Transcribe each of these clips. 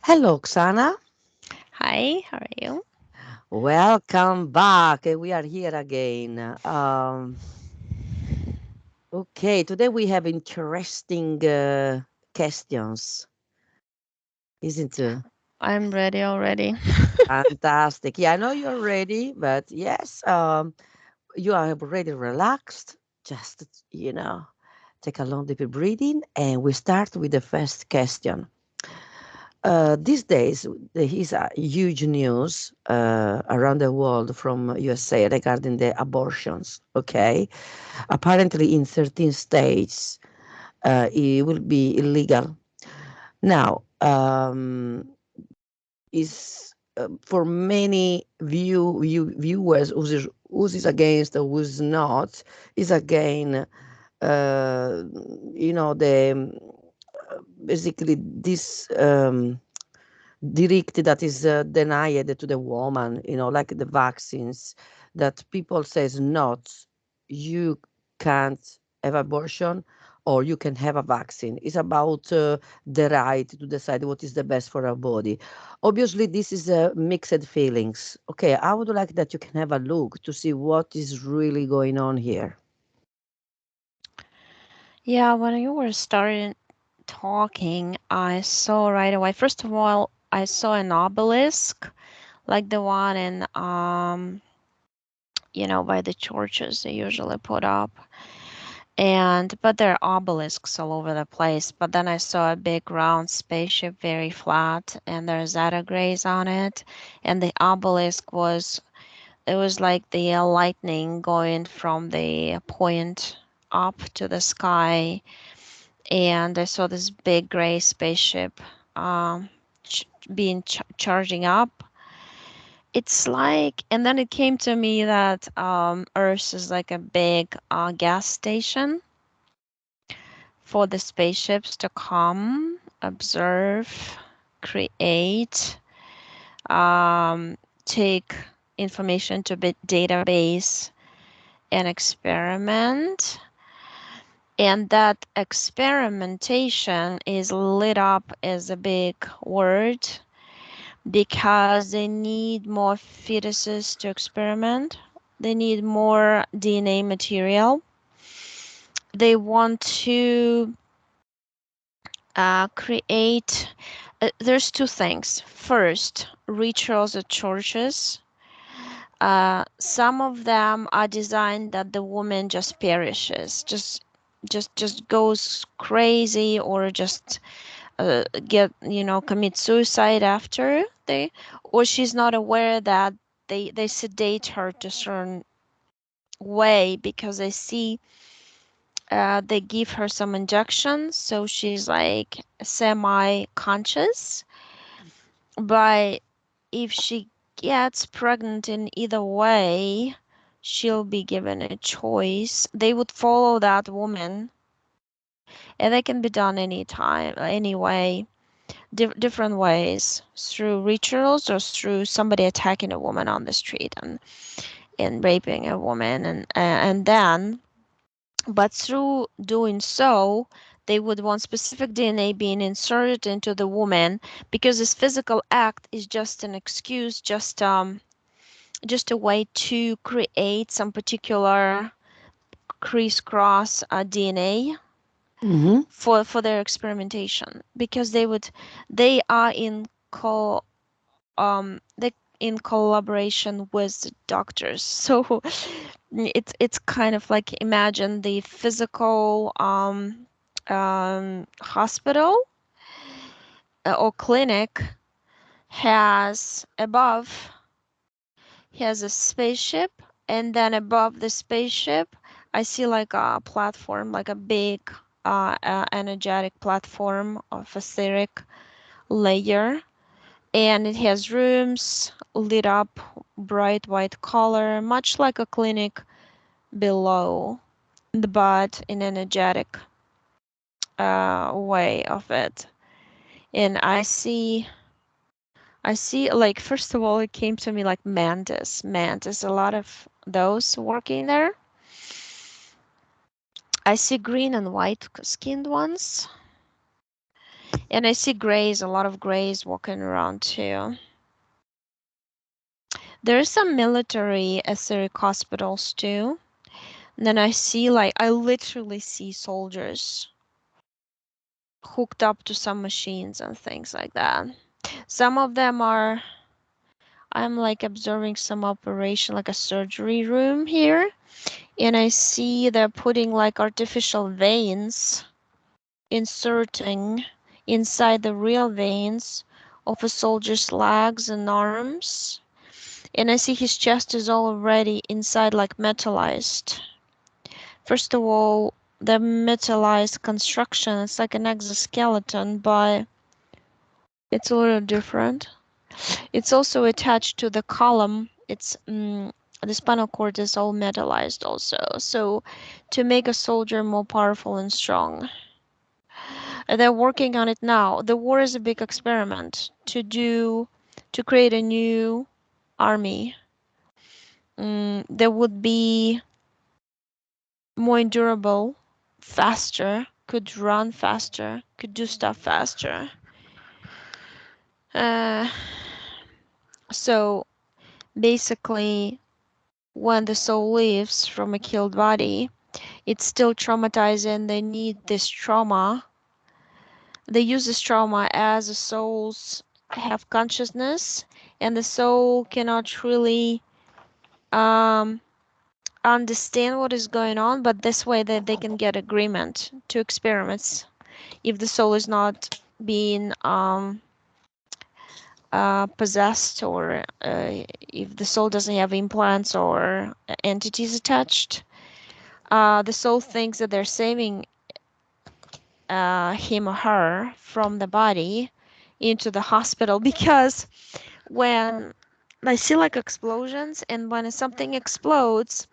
Hello, Xana. Hi, how are you? Welcome back. We are here again. Okay, today we have interesting questions, isn't it? I'm ready already. Fantastic. Yeah, I know you're ready, but yes, you are already relaxed. Just, take a long deep breathing, and we start with the first question. These days, there is a huge news around the world from USA regarding the abortions. Okay, apparently in 13 states, it will be illegal. Now, is for many viewers who's is against or who's not is again. Uh, the basically this. Direct that is denied to the woman, like the vaccines, that people says not, you can't have abortion or you can have a vaccine. It's about the right to decide what is the best for our body. Obviously, this is mixed feelings. Okay, I would like that you can have a look to see what is really going on here. Yeah, when you were starting talking, I saw right away. First of all, I saw an obelisk, like the one in by the churches they usually put up. And but there are obelisks all over the place. But then I saw a big round spaceship, very flat, and there's Zeta grays on it. And the obelisk was like the lightning going from the point up to the sky, and I saw this big gray spaceship um, being charging up. It's like, and then it came to me that Earth is like a big gas station for the spaceships to come, observe, create, um, take information to a database and experiment. And that experimentation is lit up as a big word because they need more fetuses to experiment. They need more DNA material. They want to create. There's two things. First, rituals at churches. Some of them are designed that the woman just perishes, just goes crazy, or just commit suicide after they, or she's not aware that they sedate her to a certain way because they see they give her some injections, so she's like semi-conscious. But if she gets pregnant in either way, she'll be given a choice. They would follow that woman, and they can be done anytime, anyway, different ways, through rituals or through somebody attacking a woman on the street and raping a woman, and then, but through doing so, they would want specific DNA being inserted into the woman, because this physical act is just an excuse, just a way to create some particular crisscross DNA Hmm. for their experimentation, because they are they in collaboration with the doctors. So it's kind of like, imagine the physical hospital or clinic has a spaceship, and then above the spaceship I see like a platform, like a big energetic platform of etheric layer, and it has rooms lit up bright white color, much like a clinic below, but in energetic way of it. And I see, like, first of all, it came to me like mantis, a lot of those working there. I see green and white skinned ones, And I see grays, a lot of grays walking around too. There's some military etheric hospitals too. And then I see, like, I literally see soldiers hooked up to some machines and things like that. Some of them are, I'm like observing some operation, like a surgery room here. And I see they're putting like artificial veins, inserting inside the real veins of a soldier's legs and arms. And I see his chest is already inside like metallized. First of all, the metallized construction, it's like an exoskeleton, but it's a little different. It's also attached to the column. The spinal cord is all metallized also. So to make a soldier more powerful and strong. They're working on it now. The war is a big experiment to create a new army. That would be more durable, faster, could run faster, could do stuff faster. Uh, so basically, when the soul leaves from a killed body, it's still traumatized and they need this trauma. They use this trauma as the souls have consciousness, and the soul cannot really um, understand what is going on, but this way that they can get agreement to experiments if the soul is not being possessed, or if the soul doesn't have implants or entities attached. The soul thinks that they're saving him or her from the body into the hospital because when I see like explosions, and when something explodes,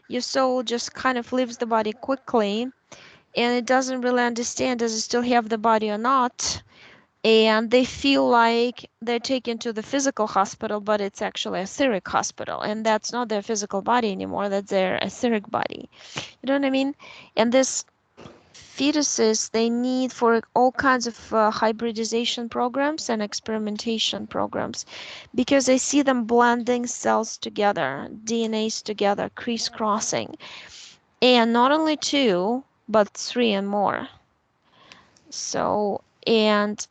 your soul just kind of leaves the body quickly, and it doesn't really understand does it still have the body or not. And they feel like they're taken to the physical hospital, but it's actually a etheric hospital, and that's not their physical body anymore, that's their etheric body. You know what I mean? And this fetuses, they need for all kinds of hybridization programs and experimentation programs, because I see them blending cells together, DNAs together, crisscrossing, and not only two but three and more. So, and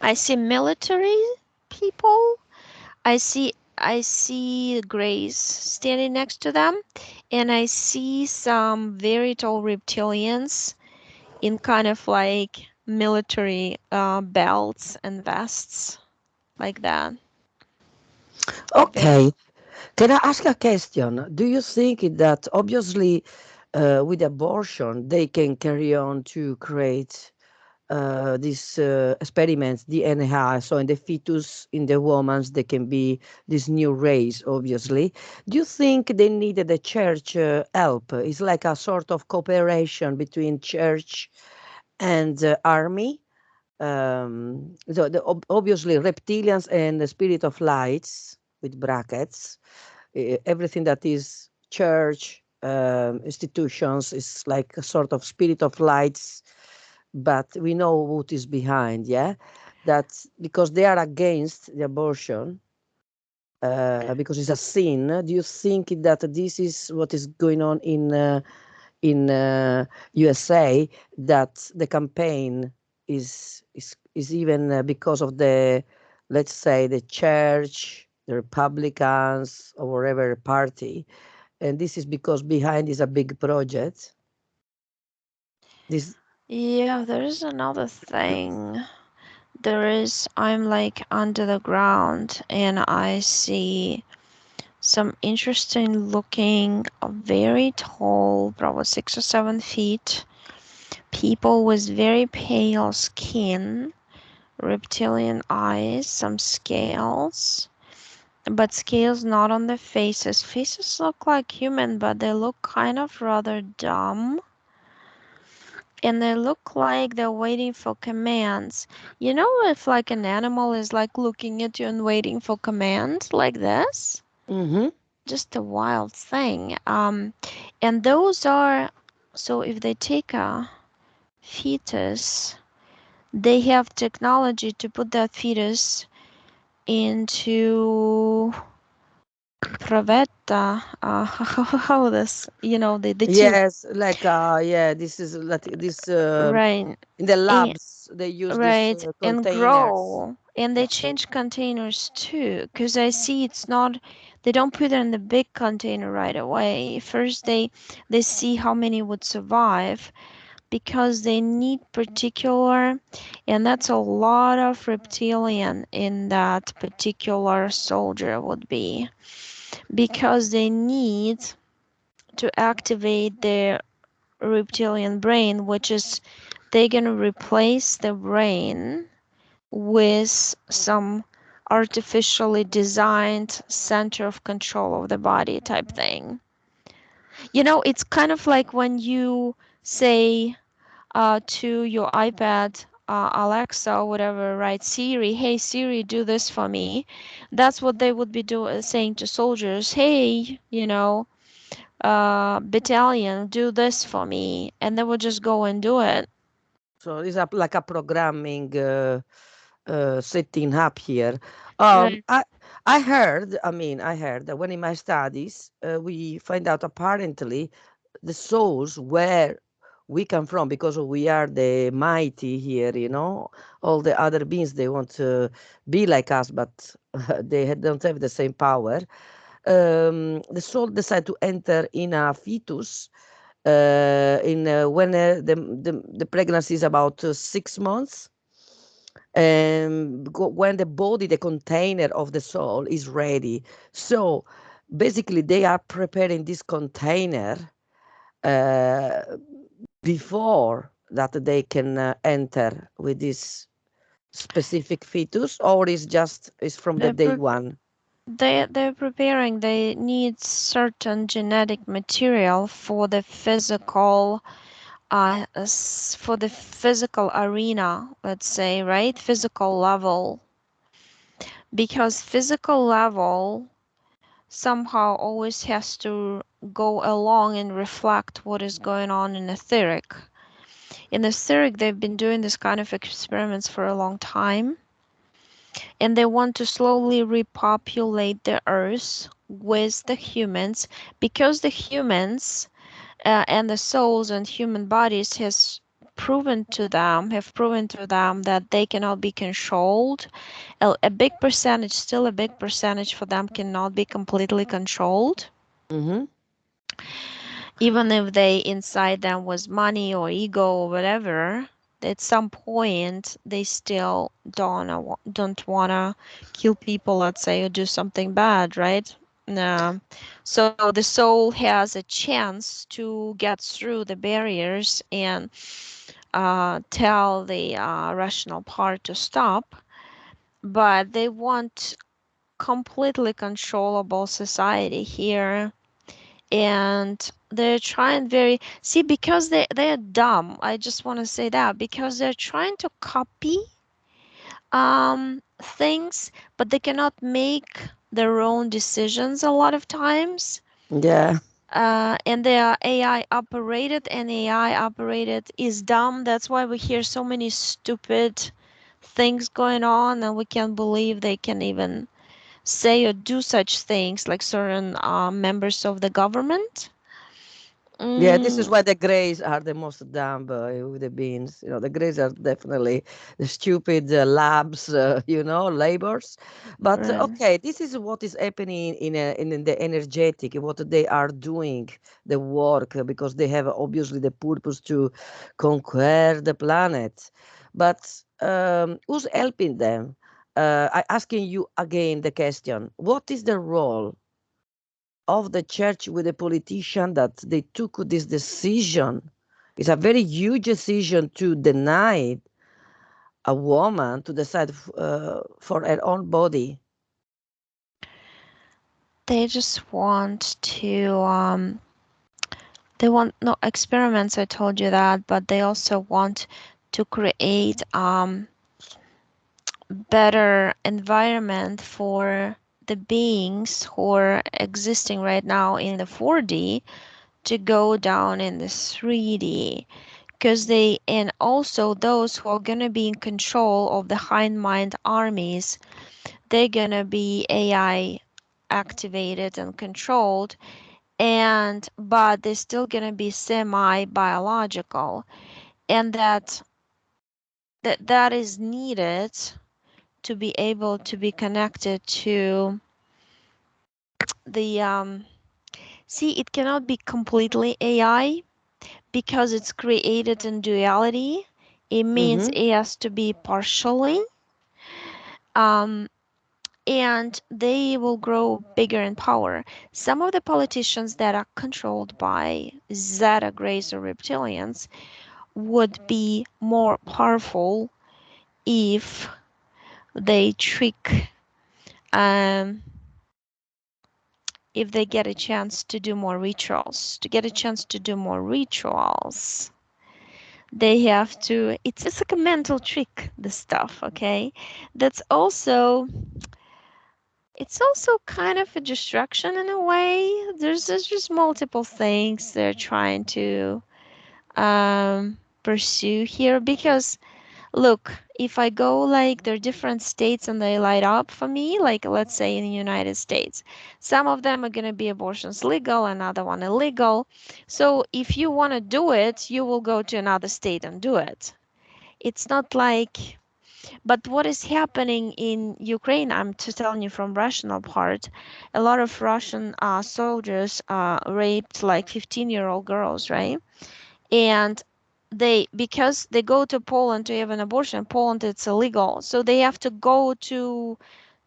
I see military people. I see grays standing next to them, and I see some very tall reptilians in kind of like military belts and vests, like that. Very. Okay. Can I ask a question? Do you think that obviously with abortion they can carry on to create these experiments, DNA, so in the fetus, in the woman's, there can be this new race, obviously. Do you think they needed the church help? It's like a sort of cooperation between church and army. Obviously reptilians and the spirit of lights with brackets, everything that is church institutions is like a sort of spirit of lights, but we know what is behind, yeah, that's because they are against the abortion, because it's a sin. Do you think that this is what is going on in USA, that the campaign is even because of the, let's say, the church, the Republicans, or whatever party, and this is because behind is a big project. This. Yeah, there is another thing. I'm like under the ground, and I see some interesting looking, very tall, probably 6 or 7 feet, people with very pale skin, reptilian eyes, some scales, but scales not on their faces. Faces look like human, but they look kind of rather dumb. And they look like they're waiting for commands. You know, if like an animal is like looking at you and waiting for commands like this? Mhm. Just a wild thing. And those are, so if they take a fetus they have technology to put that fetus into Provetta, how this, the tube, Yes, like yeah, this is like this right? in the And, labs they use these right, and containers. grow. And they Yeah. change containers too, because I see it's not, they don't put it in the big container right away. First, they see how many would survive because they need particular, and that's a lot of reptilian in that particular soldier would be, because they need to activate their reptilian brain, which is they're gonna replace the brain with some artificially designed center of control of the body type thing. It's kind of like when you say to your iPad, Alexa or whatever, right? Siri, hey Siri, do this for me. That's what they would be saying to soldiers. Hey, battalion, do this for me, and they would just go and do it. So it's like a programming setting up here. Right. I heard. I mean, I heard that when in my studies we find out apparently the souls where we come from because we are the mighty here. All the other beings they want to be like us, but don't have the same power. The soul decide to enter in a fetus in when the pregnancy is about 6 months, and when the body, the container of the soul is ready. So basically they are preparing this container uh, before that they can enter with this specific fetus, or is from the They're day pre- one. they're preparing. They need certain genetic material for the physical arena, let's say, right? Physical level, because physical level somehow always has to go along and reflect what is going on in etheric. In etheric, they've been doing this kind of experiments for a long time, and they want to slowly repopulate the earth with the humans, because the humans and the souls and human bodies have proven to them that they cannot be controlled. A big percentage, still a big percentage for them, cannot be completely controlled. Hmm. Even if they inside them was money or ego or whatever, at some point they still don't wanna kill people, let's say, or do something bad, right? So the soul has a chance to get through the barriers and tell the rational part to stop, but they want completely controllable society here, and they're trying very, see, because they're dumb. I just want to say that, because they're trying to copy things, but they cannot make their own decisions a lot of times. Yeah. And they are AI operated, and AI operated is dumb. That's why we hear so many stupid things going on, and we can't believe they can even say or do such things, like certain members of the government. Yeah, this is Mm, why the Greys are the most dumb with the beans. The Greys are definitely the stupid labs, labors. But right. okay, this is what is happening in the energetic, what they are doing, the work, because they have obviously the purpose to conquer the planet. But who's helping them? I asking you again the question: what is the role of the church with the politician that they took this decision? It's a very huge decision to deny a woman to decide for her own body. They just want to they want no experiments, I told you that, but they also want to create better environment for the beings who are existing right now in the 4D to go down in the 3D, because they, and also those who are going to be in control of the hind mind armies, they're going to be AI activated and controlled, and but they're still going to be semi biological, and that is needed to be able to be connected to the see, it cannot be completely AI because it's created in duality. It means Mm-hmm. it has to be partially, um, and they will grow bigger in power. Some of the politicians that are controlled by Zeta Grays or reptilians would be more powerful if they trick, um, if they get a chance to do more rituals. To get a chance to do more rituals, they have to, it's just like a mental trick, this stuff, okay? That's also, it's also kind of a distraction in a way. There's just multiple things they're trying to pursue here, because look, if I go, like, there are different states and they light up for me, like let's say in the United States, some of them are going to be abortions legal, another one illegal. So if you want to do it, you will go to another state and do it. It's not like, but what is happening in Ukraine, I'm just telling you from Russian part, a lot of Russian soldiers raped like 15-year-old girls, right? And they, because they go to Poland to have an abortion, Poland it's illegal, so they have to go to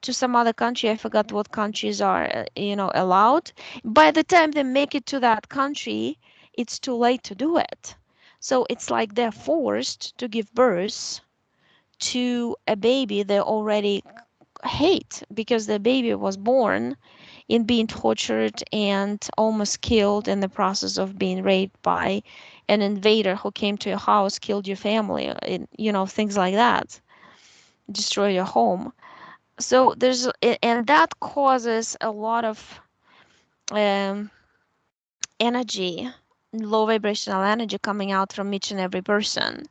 some other country. I forgot what countries are allowed. By the time they make it to that country, it's too late to do it. So it's like they're forced to give birth to a baby they already hate, because the baby was born in being tortured and almost killed in the process of being raped by an invader who came to your house, killed your family, and, things like that, destroy your home. So there's, and that causes a lot of um, energy, low vibrational energy coming out from each and every person.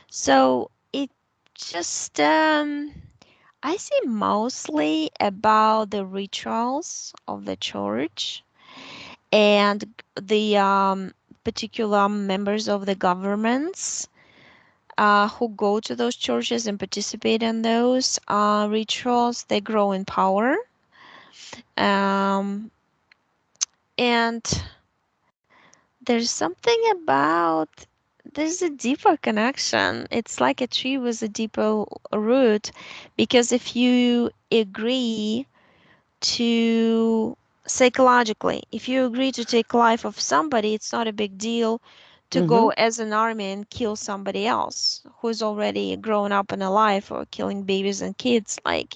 So it just, I see mostly about the rituals of the church and the particular members of the governments who go to those churches and participate in those rituals. They grow in power. Um, and there's something about, there's a deeper connection. It's like a tree with a deeper root, because if you agree to, psychologically, if you agree to take life of somebody, it's not a big deal to Mm-hmm. go as an army and kill somebody else who's already grown up in a life, or killing babies and kids, like,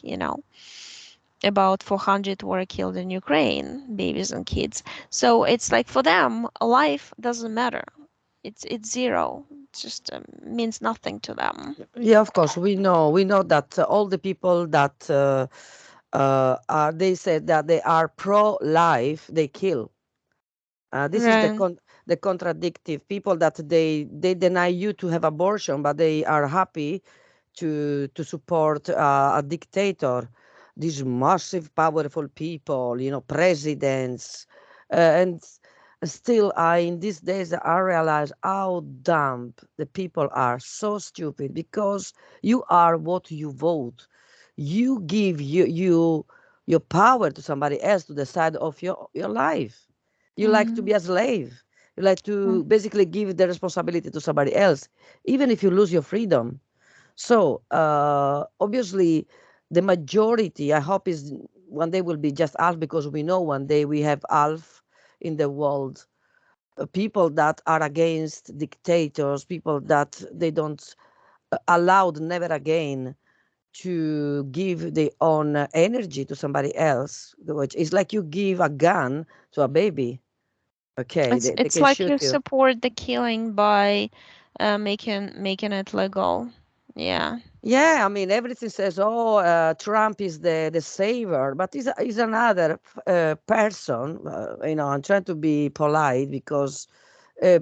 about 400 were killed in Ukraine, babies and kids. So it's like, for them, a life doesn't matter. It's zero. It just means nothing to them. Yeah, of course, we know that all the people that are, they said that they are pro-life, they kill. This is Right. the contradictive people that they deny you to have abortion, but they are happy to support a dictator. These massive, powerful people, presidents, and still, I in these days I realize how dumb the people are. So stupid because you are what you vote. You give your power to somebody else to decide of your life. You like to Mm-hmm. be a slave. You like to basically give the responsibility to somebody else, even if you lose your freedom. So obviously, the majority, I hope, is one day will be just half, because we know one day we have half in the world. People that are against dictators, people that they don't allowed never again to give their own energy to somebody else, which is like you give a gun to a baby. Okay, they It's can like shoot you you. support the killing by making it legal. Yeah. Yeah, I mean, everything says, "Oh, Trump is the savior," but he's another person. I'm trying to be polite because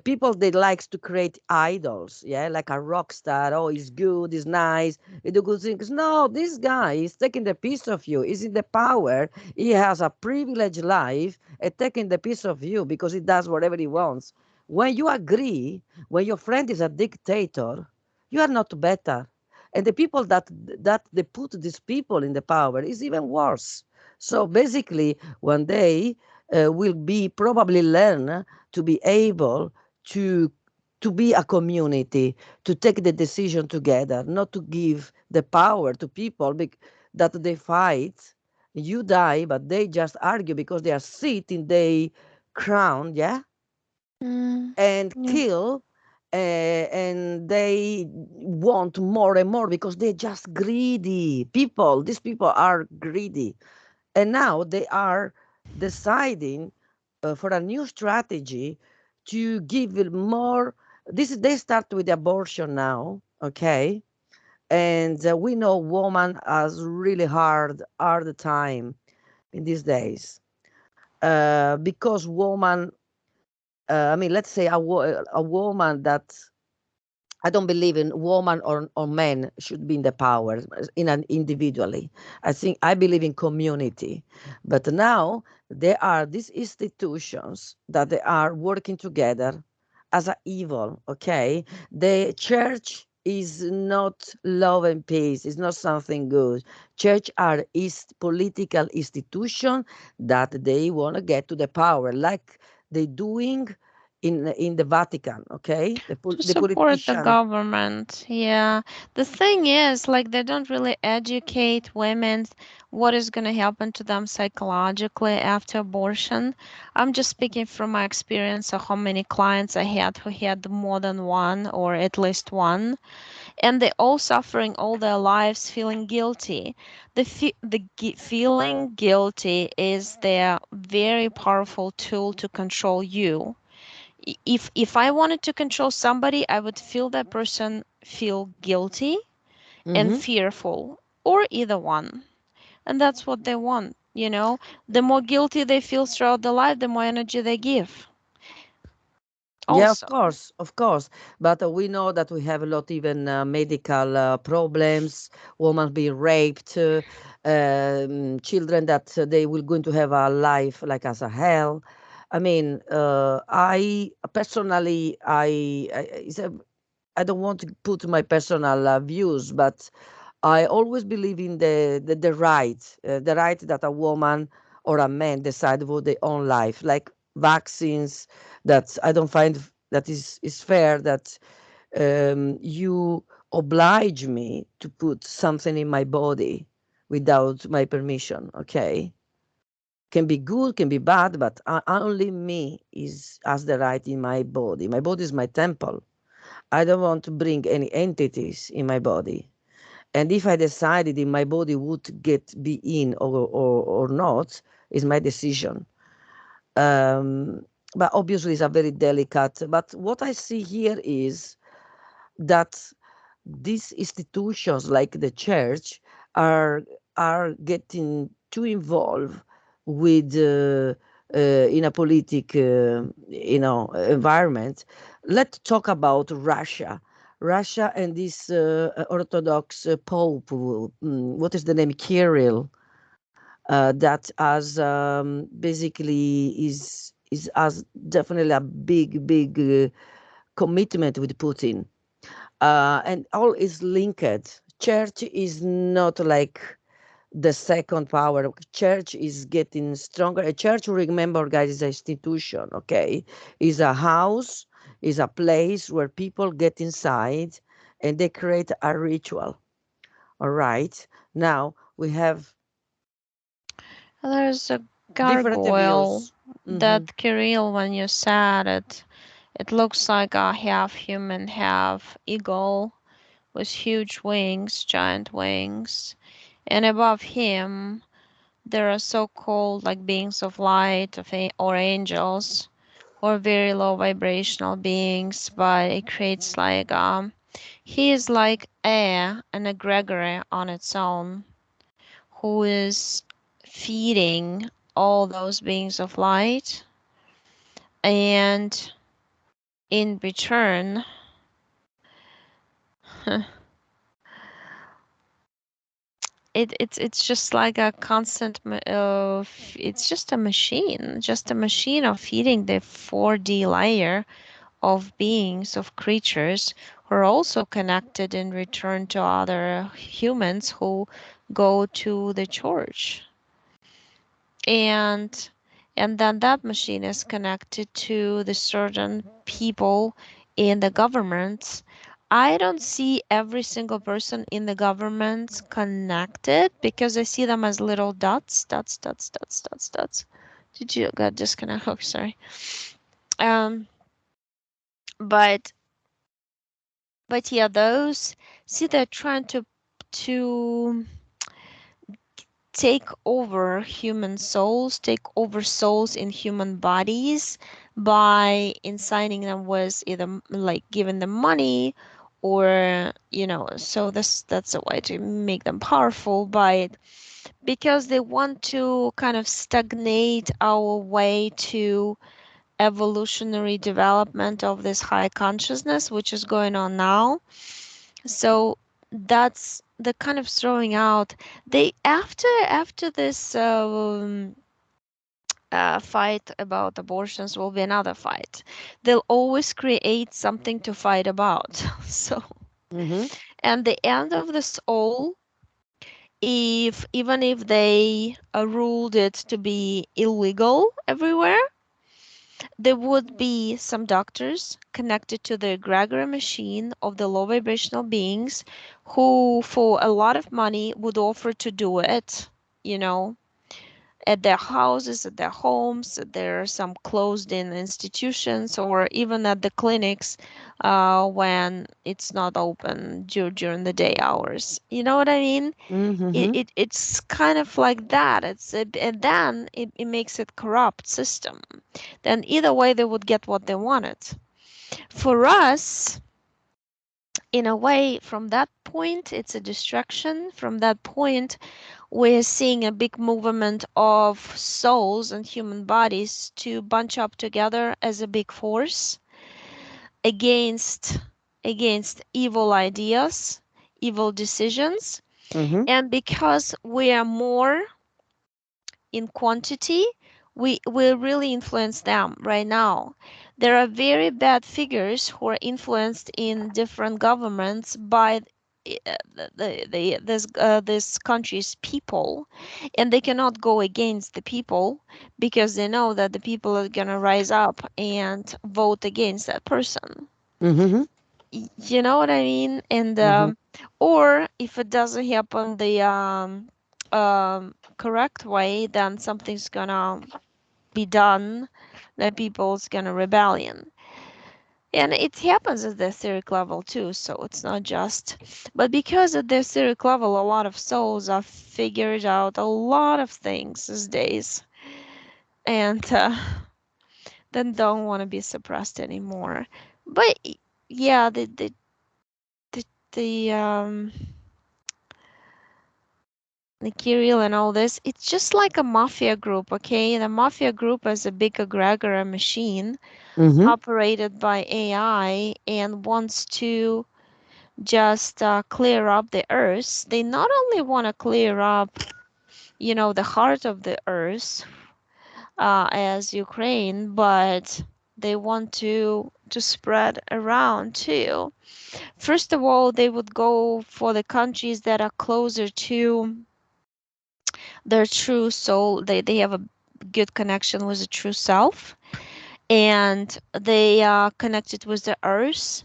people they likes to create idols, yeah, like a rock star. Oh, he's good, he's nice, he do good things. No, this guy is taking the piece of you. He's in the power. He has a privileged life and taking the piece of you because he does whatever he wants. When you agree, when your friend is a dictator, you are not better. And the people that they put these people in the power is even worse. So basically, one day will be probably learn to be able to to be a community, to take the decision together, not to give the power to people that they fight. You die, but they just argue because they are sitting they crown, yeah, Mm, and yeah. kill, and they want more and more because they're just greedy people. These people are greedy, and now they are deciding for a new strategy to give it more. They start with abortion now, okay? And we know woman has really hard time in these days because woman. I mean, let's say a woman that I don't believe in woman or men should be in the power in an individually. I believe in community. But now there are these institutions that they are working together as a evil, okay? The church is not love and peace. It's not something good. Church are is political institution that they want to get to the power, like they doing in the Vatican, okay? To The support the politician. government, yeah. The thing is, like, they don't really educate women what is going to happen to them psychologically after abortion. I'm just speaking from my experience of how many clients I had who had more than one or at least one, and they all suffering all their lives feeling guilty. Feeling guilty is their very powerful tool to control you. If I wanted to control somebody, I would feel that person feel guilty and Hmm. fearful, or either one. And that's what they want, you know? The more guilty they feel throughout their life, the more energy they give. Yeah, Also, of course. But we know that we have a lot even medical problems, women being raped, children that they will going to have a life like as a hell. I mean, I personally, I don't want to put my personal views, but I always believe in the right that a woman or a man decide for their own life, like vaccines. That I don't find that is fair that you oblige me to put something in my body without my permission. Okay, can be good, can be bad, but only me is has the right in my body. My body is my temple. I don't want to bring any entities in my body. And if I decided if my body would be in or not, is my decision. Um, but obviously, it's a very delicate. But what I see here is that these institutions, like the church, are are getting too involved with in a environment. Let's talk about Russia. Russia and this Orthodox Pope, what is the name? Kirill, that as basically is as definitely a big commitment with Putin, and all is linked. Church is not like the second power. Church is getting stronger. A church, remember, guys, is an institution. Okay, is a house, is a place where people get inside and they create a ritual. All right. Now we have there's a different gargoyle views. Hmm. that Kirill, when you said it, it looks like a half human, half eagle with huge wings, giant wings. And above him, there are so-called like beings of light or angels or very low vibrational beings, but it creates like he is like an egregore on its own who is feeding all those beings of light, and in return, it's just like a constant it's just a machine of feeding the 4D layer of beings, of creatures who are also connected in return to other humans who go to the church. And then that machine is connected to the certain people in the government. I don't see every single person in the government connected because I see them as little dots, dots, dots, dots, dots, dots. Did you got disconnected? Oh, sorry. Um, but yeah, those, see, they're trying to take over human souls, take over souls in human bodies by inciting them with either like giving them money, or so that's a way to make them powerful by, because they want to kind of stagnate our way to evolutionary development of this high consciousness which is going on now. So that's the kind of throwing out. They, after this fight about abortions will be another fight. They'll always create something to fight about. So, Mm-hmm. and the end of this all, if even if they ruled it to be illegal everywhere, there would be some doctors connected to the egregore machine of the low vibrational beings who, for a lot of money, would offer to do it, you know, at their houses, at their homes, at their some closed in institutions, or even at the clinics when it's not open during the day hours. You know what I mean? Mm-hmm. It's kind of like that. And then it makes it corrupt system. Then either way they would get what they wanted. For us, in a way, from that point, it's a distraction. From that point, we're seeing a big movement of souls and human bodies to bunch up together as a big force against evil ideas, evil decisions. Mm-hmm. And because we are more in quantity, we will really influence them right now. There are very bad figures who are influenced in different governments by this country's people, and they cannot go against the people because they know that the people are gonna rise up and vote against that person. Mm-hmm. You know what I mean? And Mm-hmm. or if it doesn't happen the correct way, then something's gonna be done that people's gonna rebellion. And it happens at the etheric level too, so it's not just. But because at the etheric level, a lot of souls have figured out a lot of things these days, and then don't want to be suppressed anymore. But yeah, the, the Kirill and all this, it's just like a mafia group, okay? The mafia group is a big egregore machine Mm-hmm. operated by AI and wants to just clear up the earth. They not only want to clear up, the heart of the earth as Ukraine, but they want to spread around too. First of all, they would go for the countries that are closer to their true soul. They have a good connection with the true self, and they are connected with the earth.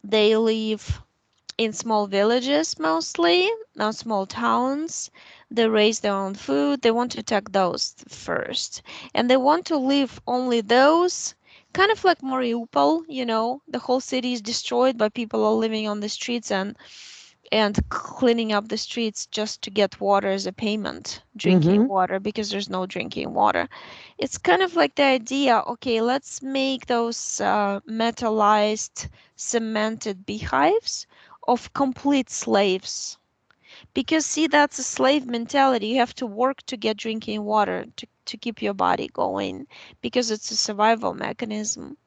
They live in small villages mostly, not small towns. They raise their own food. They want to attack those first. And they want to leave only those, kind of like Mariupol, the whole city is destroyed, but people are living on the streets and cleaning up the streets just to get water as a payment, drinking Mm-hmm. water, because there's no drinking water. It's kind of like the idea, okay, let's make those metallized, cemented beehives of complete slaves. Because, see, that's a slave mentality. You have to work to get drinking water to keep your body going because it's a survival mechanism.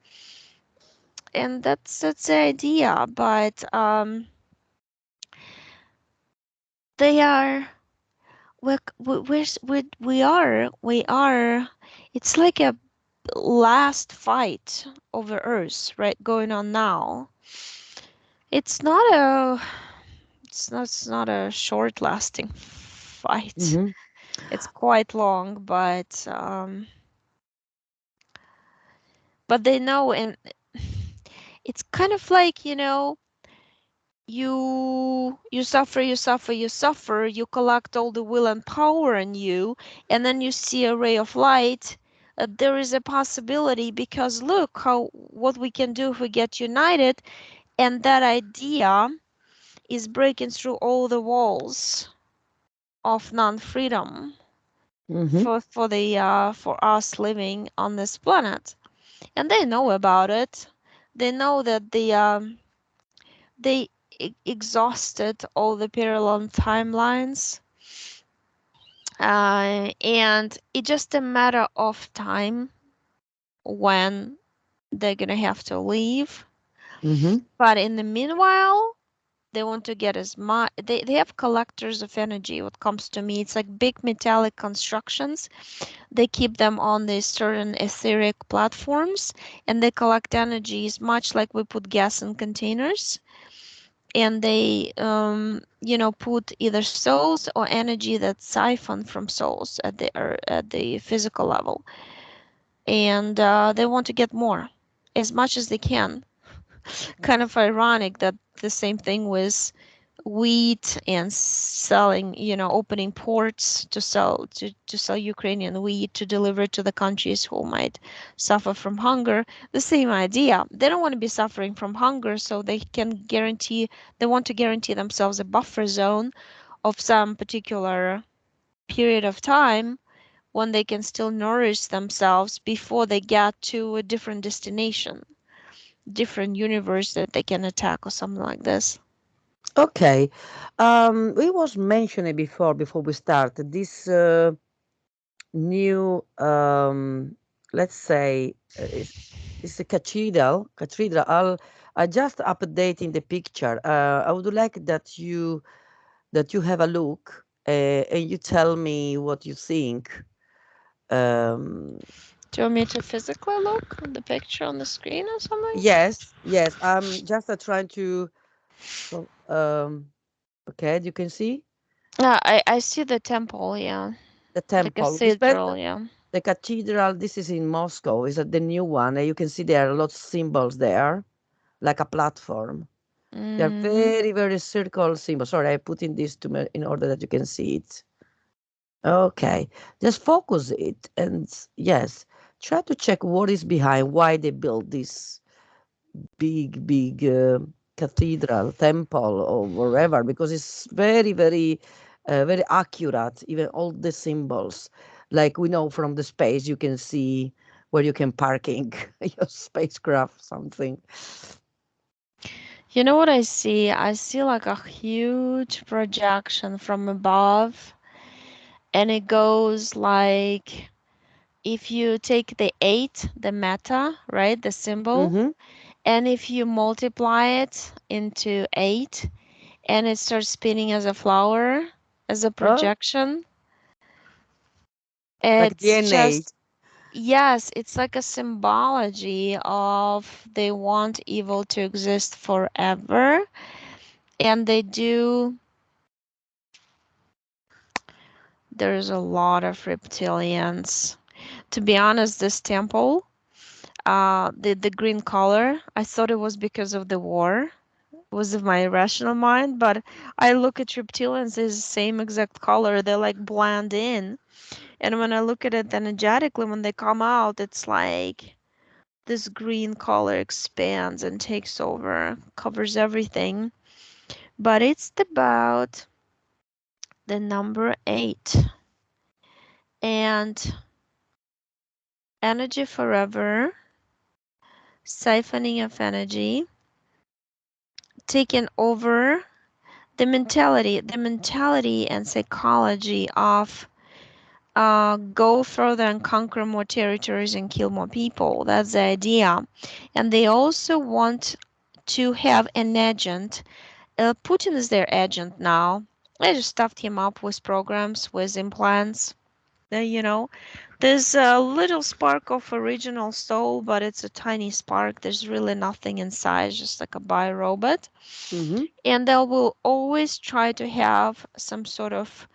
and that's the idea. But they are we are. It's like a last fight over Earth, right, going on now. It's not a it's not a short lasting fight. Mm-hmm. It's quite long, but they know, and it's kind of like, you suffer, you suffer, you suffer, you collect all the will and power in you, and then you see a ray of light. There is a possibility, because look how what we can do if we get united, and that idea is breaking through all the walls of non-freedom Mm-hmm. for us living on this planet. And they know about it. They know that they exhausted all the parallel timelines, and it's just a matter of time when they're gonna have to leave. Mm-hmm. But in the meanwhile, they want to get as much. They have collectors of energy. What comes to me, it's like big metallic constructions. They keep them on these certain etheric platforms, and they collect energies, much like we put gas in containers. And they, put either souls or energy that's siphoned from souls at the physical level, and they want to get more, as much as they can. Kind of ironic that the same thing with wheat and selling, opening ports to sell Ukrainian wheat to deliver to the countries who might suffer from hunger. The same idea. They don't want to be suffering from hunger, so they want to guarantee themselves a buffer zone of some particular period of time when they can still nourish themselves before they get to a different destination, different universe that they can attack, or something like this. Okay. We was mentioning before we start this new let's say it's a cathedral. I just updating the picture. I would like that you have a look and you tell me what you think. Um, Do you want me to physically look at the picture on the screen or something? yes, yes. I'm just trying to. Okay, you can see Yeah, I see the temple, yeah. the The temple. cathedral, yeah. The cathedral. This is in Moscow. Is the new one? You can see there are lots of symbols there, like a platform. They are Mm. very, very circle symbols. Sorry, I put in this in order that you can see it. Okay, just focus it and yes, try to check what is behind why they built this big, big cathedral, temple, or wherever, because it's very, very, very accurate. Even all the symbols, like we know from the space, you can see where you can parking your spacecraft, something. You know what I see? I see like a huge projection from above, and it goes like, if you take the 8, the meta, right, the symbol, Mm-hmm. and if you multiply it into 8, and it starts spinning as a flower, as a Oh, projection, like it's DNA. just, yes, it's like a symbology of they want evil to exist forever, and they do. There's a lot of reptilians. To be honest, this temple, the green color, I thought it was because of the war. Was of my irrational mind, but I look at reptilians as the same exact color. They like blend in, and when I look at it energetically, when they come out, it's like this green color expands and takes over, covers everything. But it's about the number 8 and energy forever, siphoning of energy, taking over the mentality and psychology of go further and conquer more territories and kill more people. That's the idea. And they also want to have an agent. Putin is their agent now. They just stuffed him up with programs, with implants. You know, there's a little spark of original soul, but it's a tiny spark. There's really nothing inside, just like a bio robot. Mm-hmm. And they will always try to have some sort of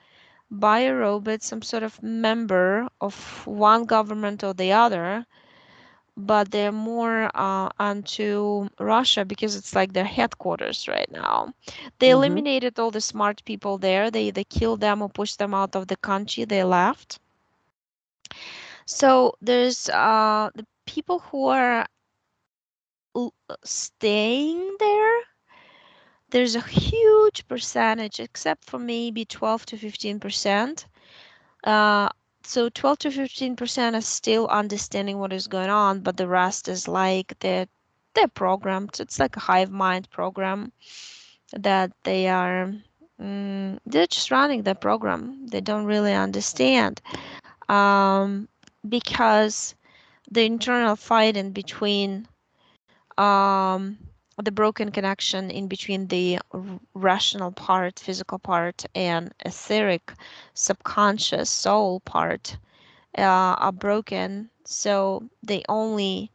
bio robot, some sort of member of one government or the other, but they're more onto Russia because it's like their headquarters right now. They Mm-hmm. eliminated all the smart people there. They killed them or pushed them out of the country. They left. So there's the people who are staying there. There's a huge percentage, except for maybe 12 to 15%. Uh, so 12 to 15% is still understanding what is going on, but the rest is like they're programmed. It's like a hive mind program that they're just running the program. They don't really understand um, because the internal fight in between um, the broken connection in between the rational part, physical part, and etheric, subconscious soul part are broken. So they only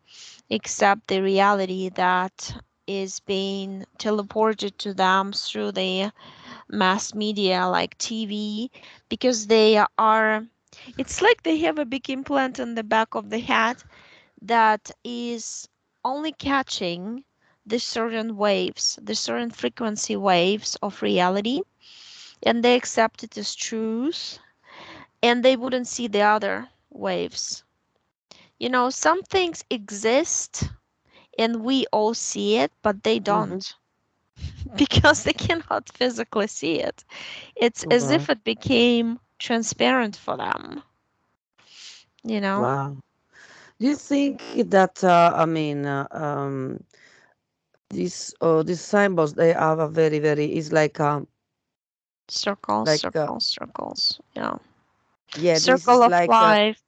accept the reality that is being teleported to them through the mass media like TV because they are. It's like they have a big implant on the back of the head that is only catching the certain waves, the certain frequency waves of reality, and they accept it as truth, and they wouldn't see the other waves. Some things exist and we all see it, but they Mm-hmm. don't because they cannot physically see it. It's as Wow. if it became transparent for them, you know? Wow. Do you think that these symbols they have a very very is Circles, like circles, circles. Yeah. yeah, this Circle is of like life,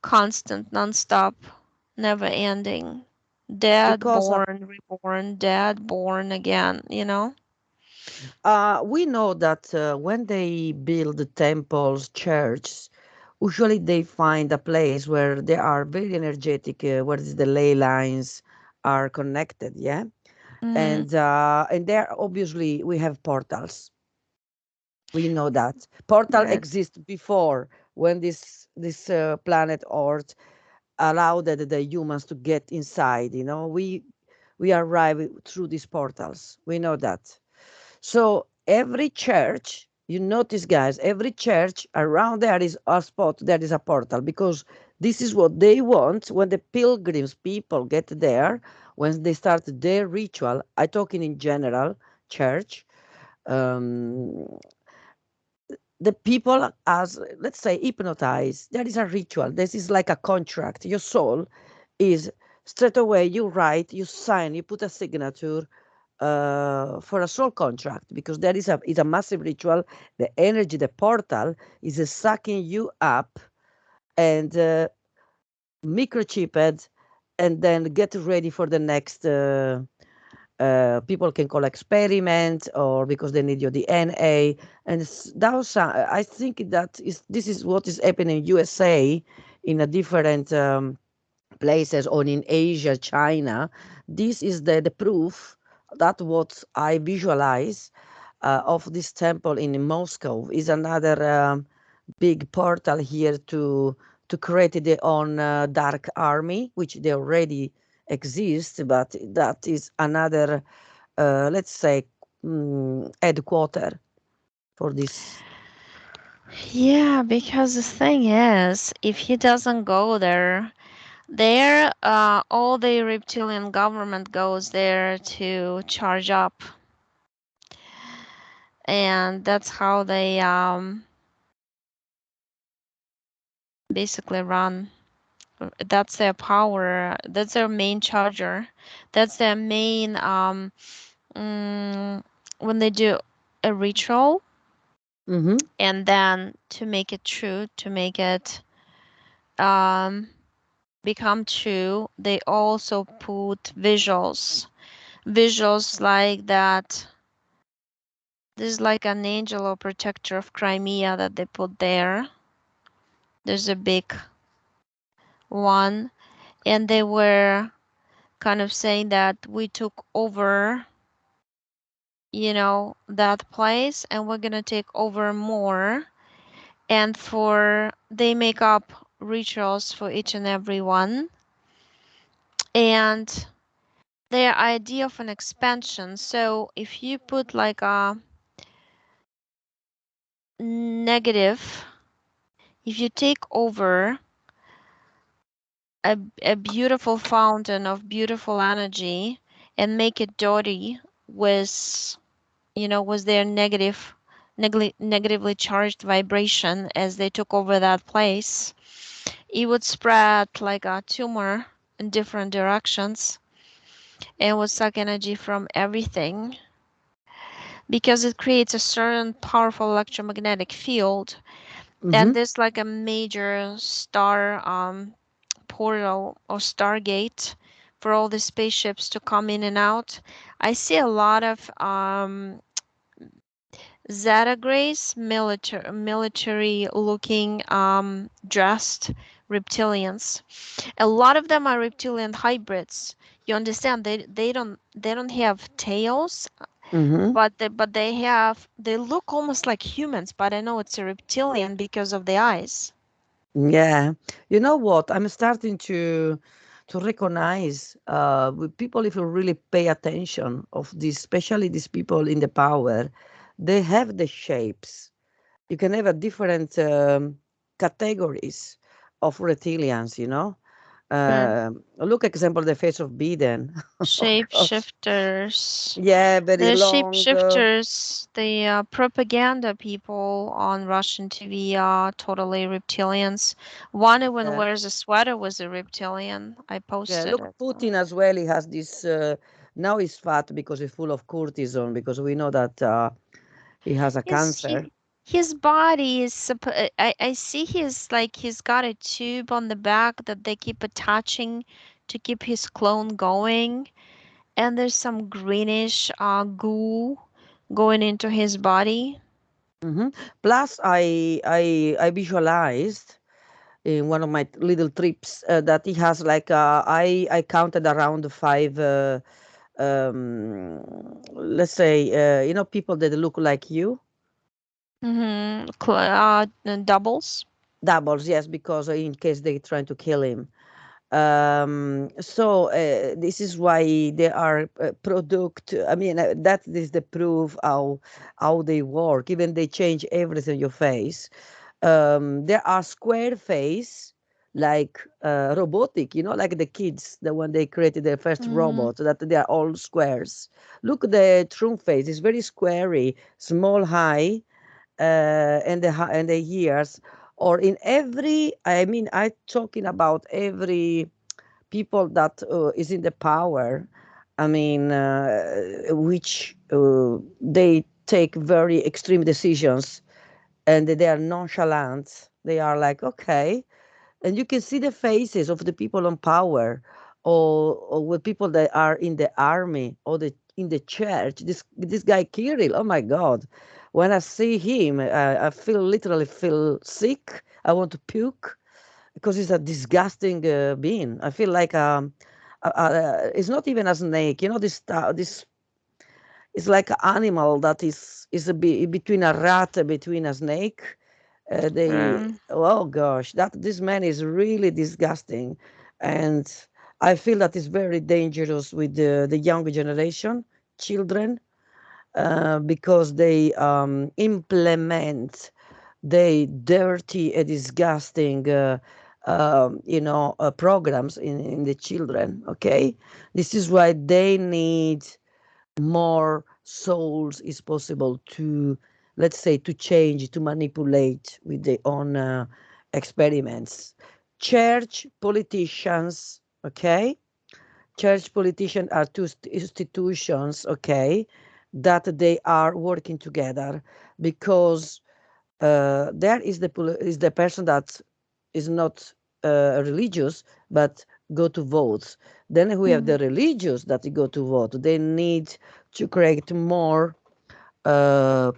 constant, non-stop, never ending. Dead, because born, reborn, dead, born again. we know that when they build temples, churches, usually they find a place where they are very energetic, where the ley lines are connected. Yeah, Mm-hmm. and there obviously we have portals. We know that portal Right. exists before when this planet Earth allowed the humans to get inside. You know, we arrive through these portals. We know that. So every church, you notice, guys, every church around there is a spot, there is a portal, because this is what they want when the pilgrims people get there, when they start their ritual. I talking in general, church. Um, the people as let's say hypnotized. There is a ritual. This is like a contract. Your soul is straight away. You write, you sign, you put a signature for a soul contract because there is a massive ritual. The energy, the portal is sucking you up and microchipped, and then get ready for the next. People can call experiment or because they need your DNA. And those I think that is this is what is happening in USA in a different places or in Asia, China. This is the proof that what I visualize of this temple in Moscow is another big portal here to create their own dark army, which they already exist, but that is another, let's say, headquarter for this. Yeah, because the thing is, if he doesn't go there, all the reptilian government goes there to charge up, and that's how they basically run. That's their power. That's their main charger. That's their main mm, when they do a ritual. Mm-hmm. And then to make it true, to make it um, become true, they also put visuals like that. This is like an angel or protector of Crimea that they put there. There's a big one, and they were kind of saying that we took over, that place, and we're gonna take over more. And for they make up rituals for each and every one, and their idea of an expansion. So if you put like a negative, if you take over a beautiful fountain of beautiful energy and make it dirty with, was their negatively charged vibration as they took over that place, it would spread like a tumor in different directions and would suck energy from everything because it creates a certain powerful electromagnetic field. Mm-hmm. And there's like a major star portal or stargate for all the spaceships to come in and out. I see a lot of Zeta Grace military looking dressed reptilians. A lot of them are reptilian hybrids. You understand? They don't have tails, Mm-hmm. but they look almost like humans. But I know it's a reptilian because of the eyes. Yeah. You know what? I'm starting to recognize with people, if you really pay attention of these, especially these people in the power, they have the shapes. You can have a different categories of reptilians, you know. Sure. Look, example, the face of Biden. Oh gosh. Shapeshifters. Yeah, very The long. shapeshifters, the propaganda people on Russian TV are totally reptilians. One even Yeah. wears a sweater was a reptilian. I Yeah, posted look, it. Putin as well. He has this. Now he's fat because he's full of cortisone. Because we know that he has a His cancer. his body is I see he's got a tube on the back that they keep attaching to keep his clone going, and there's some greenish goo going into his body. Hmm. Plus, I visualized in one of my little trips that he has like I counted around five. Let's say people that look like you. Mm-hmm. Doubles. Doubles, yes, because in case they trying to kill him. So this is why they are product. I mean, that is the proof how they work. Even they change everything your face. There are square face like robotic, like the kids, the when they created their first Mm-hmm. robot, that they are all squares. Look, the Trump face is very squarey, small, high, and the years, or in every. I mean, I talking about every people that is in the power. I mean, which they take very extreme decisions, and they are nonchalant. They are like, okay, and you can see the faces of the people on power, or with people that are in the army or in the church. This guy Kirill, oh my God, when I see him, I feel literally feel sick. I want to puke because he's a disgusting being. I feel like it's not even a snake. This is like an animal that is between a rat, between a snake. They Um, Oh gosh, that this man is really disgusting, and I feel that is very dangerous with the younger generation, children, because they implement they dirty and disgusting programs in the children. Okay, this is why they need more souls is possible to, let's say, to change, to manipulate with their own experiments. Church politicians, okay, church politicians are two institutions, okay, that they are working together because there is the person that is not religious but go to vote. Then we have the Mhm. religious that go to vote. They need to create more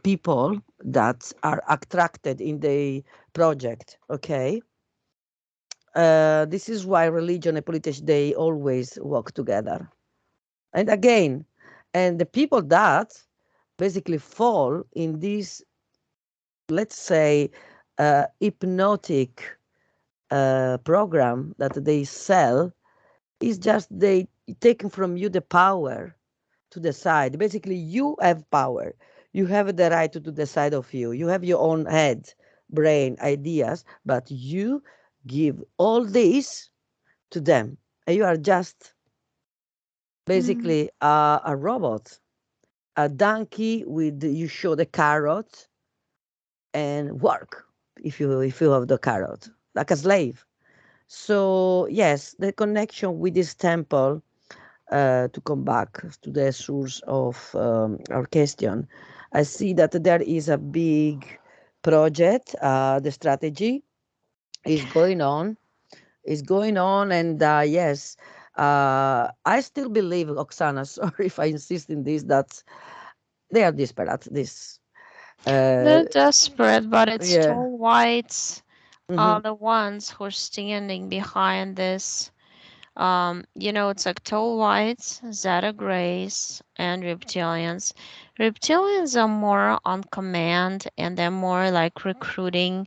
people that are attracted in the project. Okay, this is why religion and politics they always work together. And again, and the people that basically fall in this, let's say, hypnotic program that they sell is just they taking from you the power to decide. Basically, you have power. You have the right to decide of you. You have your own head, brain, ideas, but you give all this to them. And you are just Mhm. basically a robot, a donkey with you show the carrot and work if you have the carrot like a slave. So yes, the connection with this temple, to come back to the source of our question, I see that there is a big project. The strategy is going on, and yes, I still believe, Oksana. Sorry if I insist in this, that they are desperate. This, uh, They're desperate, but it's yeah. tall whites Hmm. are the ones who are standing behind this. It's like tall whites, Zeta Grays, and reptilians. Reptilians are more on command and they're more like recruiting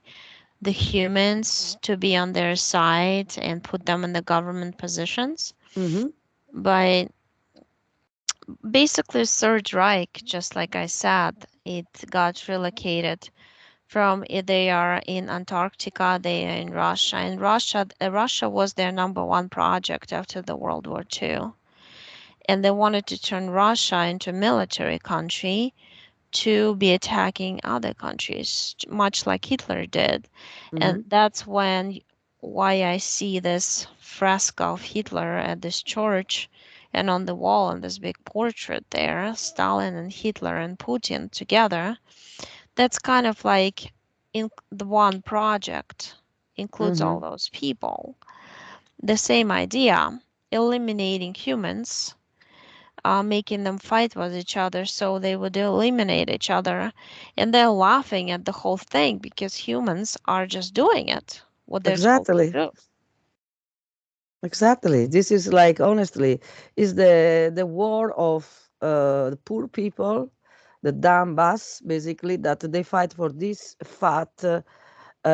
the humans to be on their side and put them in the government positions. Hmm. But basically, Third Reich, just like I said, it got relocated from they are in Antarctica, they are in Russia. And Russia was their number one project after the World War II. And they wanted to turn Russia into a military country to be attacking other countries, much like Hitler did. And Hmm. that's why I see this fresco of Hitler at this church and on the wall and this big portrait there, Stalin and Hitler and Putin together. That's kind of like in the one project includes all Hmm. those people. The same idea, eliminating humans, making them fight with each other so they would eliminate each other. And they're laughing at the whole thing because humans are just doing it, what they're supposed to Exactly. do. Exactly. This is like honestly is the war of the poor people, the dumb bass, basically that they fight for these fat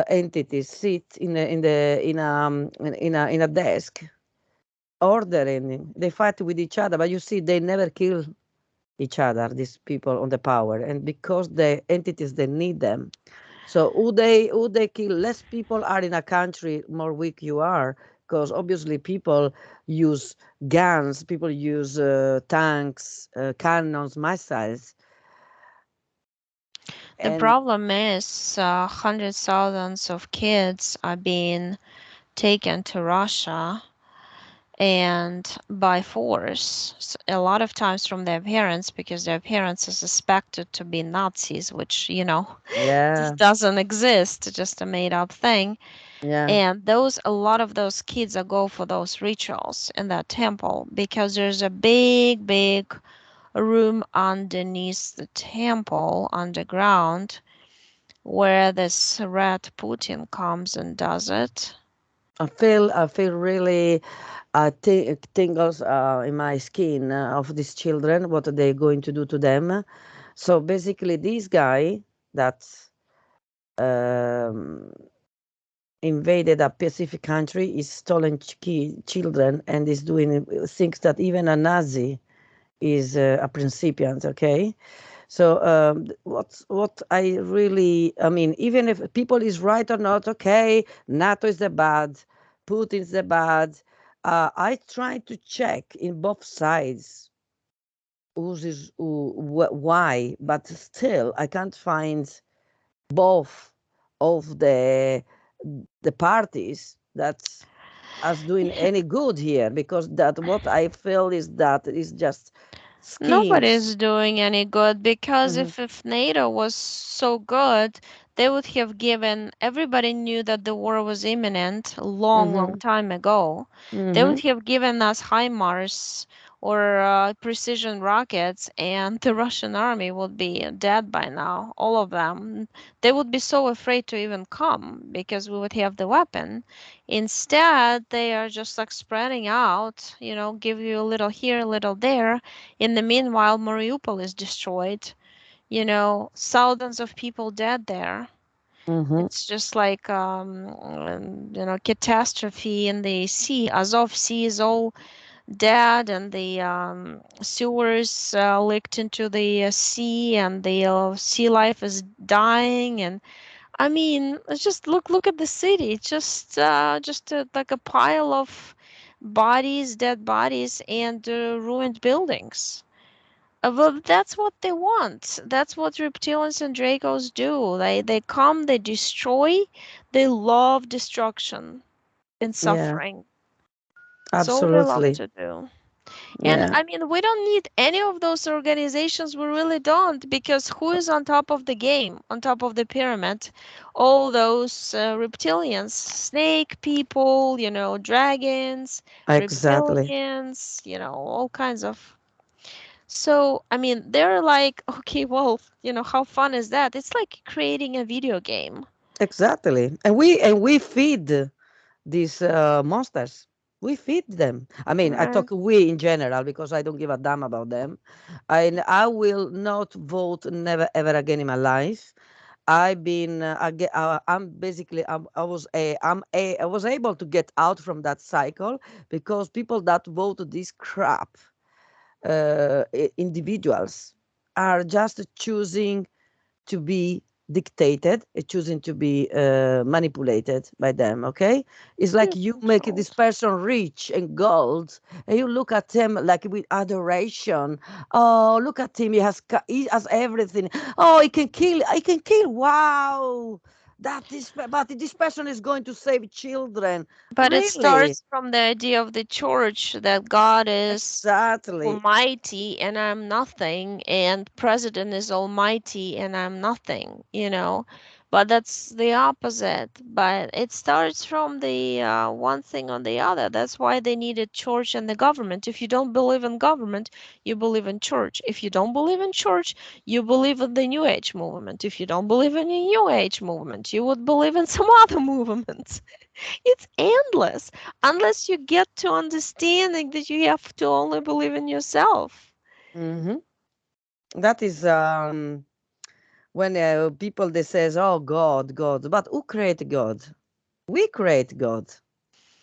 entities sit in a desk ordering. They fight with each other, but you see they never kill each other. These people on the power, and because the entities they need them, so who they kill less people are in a country, more weak you are, because obviously people use guns, people use tanks, cannons, missiles, The and problem is hundreds of thousands of kids are being taken to Russia and by force, a lot of times from their parents because their parents are suspected to be Nazis, which, just yeah, doesn't exist, just a made up thing. yeah, And a lot of those kids are go for those rituals in that temple because there's a big, big room underneath the temple underground where this rat Putin comes and does it. I feel really tingles in my skin of these children, what are they going to do to them. So basically this guy that um, invaded a Pacific country, is stolen children, and is doing thinks that even a Nazi is a principiant. Okay, so what I really, I mean, even if people is right or not, okay, NATO is the bad, Putin is the bad. I try to check in both sides who's is why, but still I can't find both of the parties that's us doing Yeah. any good here, because that what I feel is that is just Nobody's schemes. doing any good because Hmm. if NATO was so good, they would have given, everybody knew that the war was imminent a long, long Mhm. time ago. They would Mhm. have given us HIMARS or precision rockets, and the Russian army would be dead by now, all of them. They would be so afraid to even come because we would have the weapon. Instead, they are just like spreading out, give you a little here, a little there. In the meanwhile, Mariupol is destroyed, thousands of people dead there. Mhm. It's just like catastrophe in the sea. Azov Sea is all dead, and the sewers leaked into the sea, and the sea life is dying. And I mean, it's just look at the city. It's just like a pile of bodies, dead bodies, and ruined buildings. Well, that's what they want. That's what reptilians and Dracos do. They come, they destroy, they love destruction and Yeah. suffering. It's all they love Absolutely. to do. And Yeah. I mean, we don't need any of those organizations. We really don't, because who is on top of the game, on top of the pyramid? All those reptilians, snake people, dragons, Exactly. reptilians, all kinds of. So, I mean, they're like, okay, well, how fun is that? It's like creating a video game. Exactly. And we feed these monsters. We feed them. I mean, I Right. talk we in general because I don't give a damn about them. I will not vote never ever again in my life. I'm basically I was I was able to get out from that cycle because people that vote this crap, individuals, are just choosing to be dictated, choosing to be manipulated by them. Okay, it's like You're you make this controlled. person rich and gold, and you look at him like with adoration. Oh, look at him! He has everything. Oh, he can kill. He can kill. Wow. But this person is going to save children. But it Really? starts from the idea of the church that God is Exactly. almighty and I'm nothing, and president is almighty and I'm nothing. But that's the opposite. But it starts from the one thing on the other. That's why they needed church and the government. If you don't believe in government, you believe in church. If you don't believe in church, you believe in the New Age movement. If you don't believe in the New Age movement, you would believe in some other movement. It's endless unless you get to understanding that you have to only believe in yourself. Hmm. That is when people they says, "Oh God, God," but who created God? We create God.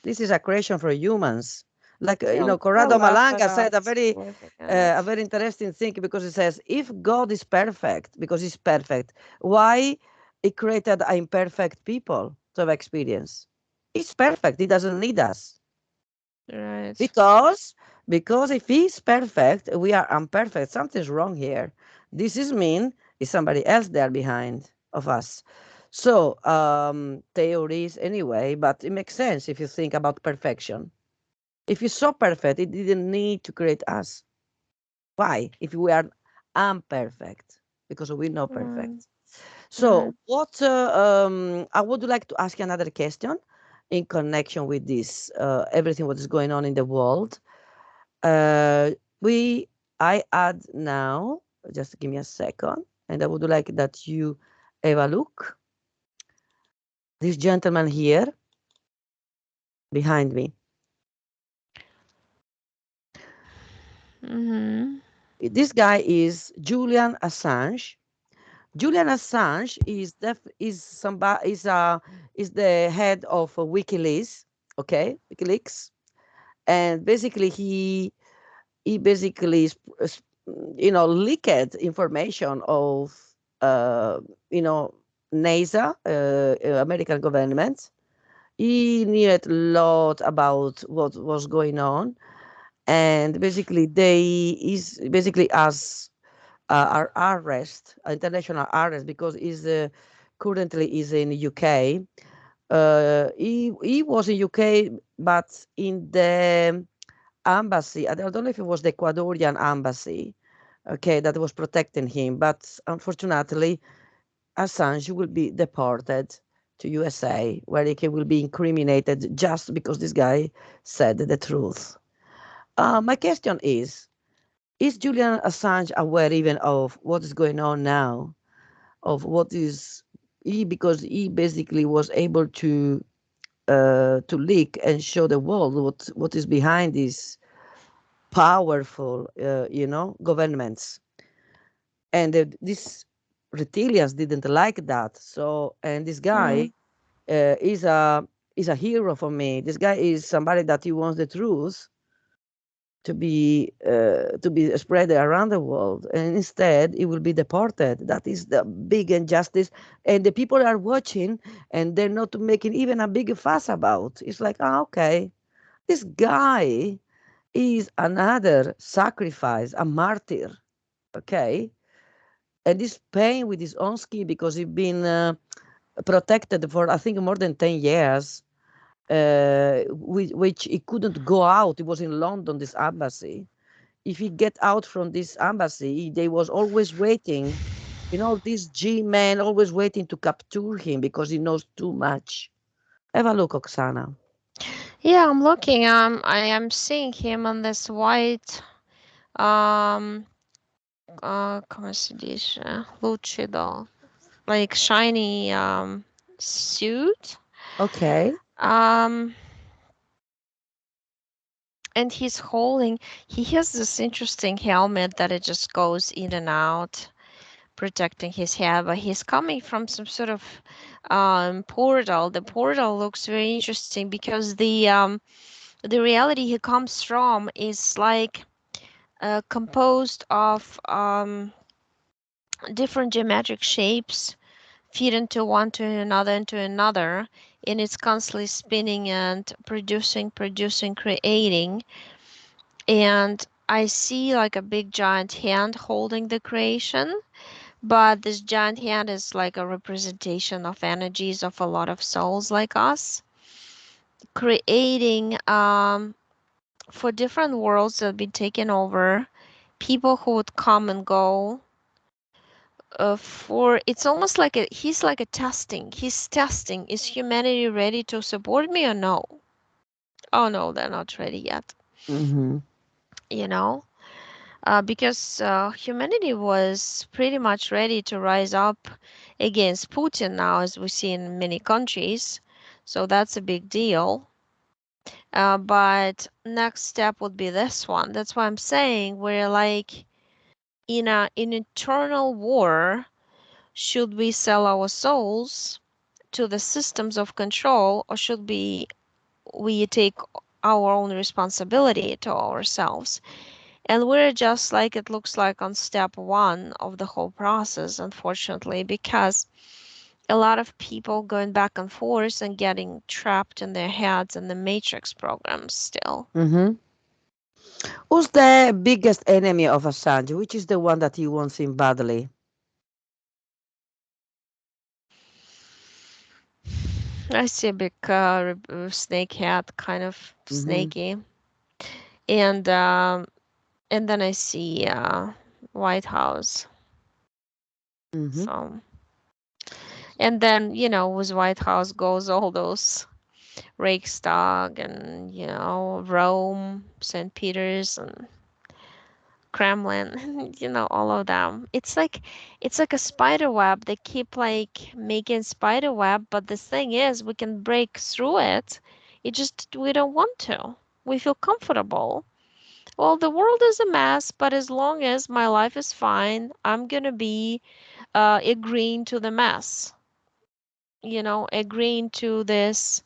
This is a creation for humans. Like They Corrado laugh at Malanga said us living in a it. very interesting thing because he says, if God is perfect, because He's perfect, why He created imperfect people to have experience? He's perfect. He doesn't need us. Right. Because if he's perfect, we are imperfect. Something's wrong here. This is mean is somebody else there behind of us. So theories anyway, but it makes sense if you think about perfection. If he's so perfect, it didn't need to create us. Why? If we are imperfect, because we're not Right. perfect. Right. So I would like to ask you another question in connection with this everything what is going on in the world. Uh, we I add now, just give me a second, and I would like that you have a look. This gentleman here behind me. Mhm. This guy is Julian Assange. Julian Assange is somebody is the head of WikiLeaks, okay, WikiLeaks, and basically he basically leaked information of uh, you know NASA, American government. He knew a lot about what was going on, and basically they is basically as our arrest, international arrest, because he's currently is in UK. He was in UK, but in the embassy. I don't know if it was the Ecuadorian embassy, okay, that was protecting him. But unfortunately, Assange will be deported to USA, where he will be incriminated just because this guy said the truth. My question is Julian Assange aware even of what is going on now? Of what is he, because he basically was able to leak and show the world what is behind these powerful, governments. And these reptilians didn't like that. So, and this guy Mm. is a hero for me. This guy is somebody that he wants the truth to be spread around the world, and instead he will be deported. That is the big injustice, and the people are watching, and they're not making even a big fuss about. It's like, okay, this guy is another sacrifice, a martyr. Okay, and he's paying with his own skin because he's been protected for I think more than 10 years, which he couldn't go out. He was in London, this embassy. If he get out from this embassy, they was always waiting. This G-man always waiting to capture him because he knows too much. Have a look, Oksana. Yeah, I'm looking. I am seeing him on this white, um, como se diz? Lucido, like shiny, suit. Okay. Um, and he has this interesting helmet that it just goes in and out, protecting his head, but he's coming from some sort of portal. The portal looks very interesting because the reality he comes from is like composed of different geometric shapes feed into one to another into another, and it's constantly spinning and producing, creating. And I see like a big giant hand holding the creation, but this giant hand is like a representation of energies of a lot of souls like us, creating for different worlds that have been taken over, people who would come and go. For it's almost like he's like a testing. He's testing. Is humanity ready to support me or no? Oh no, they're not ready yet. Mm-hmm. You know, because humanity was pretty much ready to rise up against Putin now, as we see in many countries. So that's a big deal. But next step would be this one. That's why I'm saying we're like in an eternal war. Should we sell our souls to the systems of control, or should we take our own responsibility to ourselves? And we're just like it looks like on step one of the whole process, unfortunately, because a lot of people going back and forth and getting trapped in their heads in the matrix programs still. Mm-hmm. Who's the biggest enemy of Assange? Which is the one that he wants him badly? I see a big snake head, kind of Mm-hmm. snaky, and then I see White House. Mm-hmm. So, and then with White House goes all those Reichstag and Rome, St. Peter's, and Kremlin, all of them. It's like a spider web. They keep like making spider web, but the thing is, we can break through it. It just we don't want to. We feel comfortable. Well, the world is a mess, but as long as my life is fine, I'm gonna be agreeing to the mess. Agreeing to this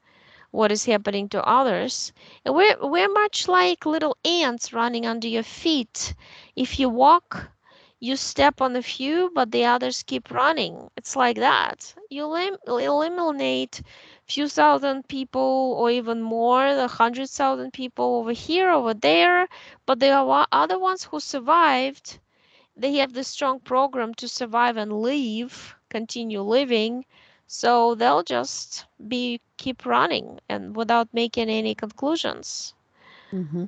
what is happening to others. And we're much like little ants running under your feet. If you walk, you step on a few, but the others keep running. It's like that. You eliminate few thousand people or even more, the 100,000 people over here, over there, but there are other ones who survived. They have the strong program to survive and live, continue living, so they'll just be keep running and without making any conclusions. Mm-hmm.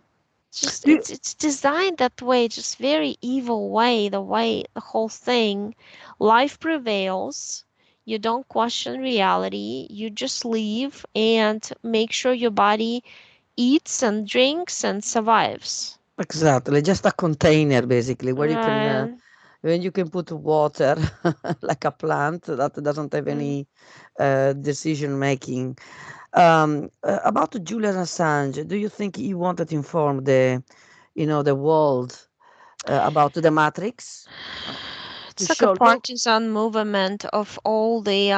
It's just Do you, it's designed that way, just very evil way, the way the whole thing. Life prevails. You don't question reality. You just live and make sure your body eats and drinks and survives. Exactly, just a container basically where you can Right. when you can put water like a plant that doesn't have Mm. any decision making. About Julian Assange, do you think he wanted to inform the world about the Matrix to It's like a show, look? partisan movement of all the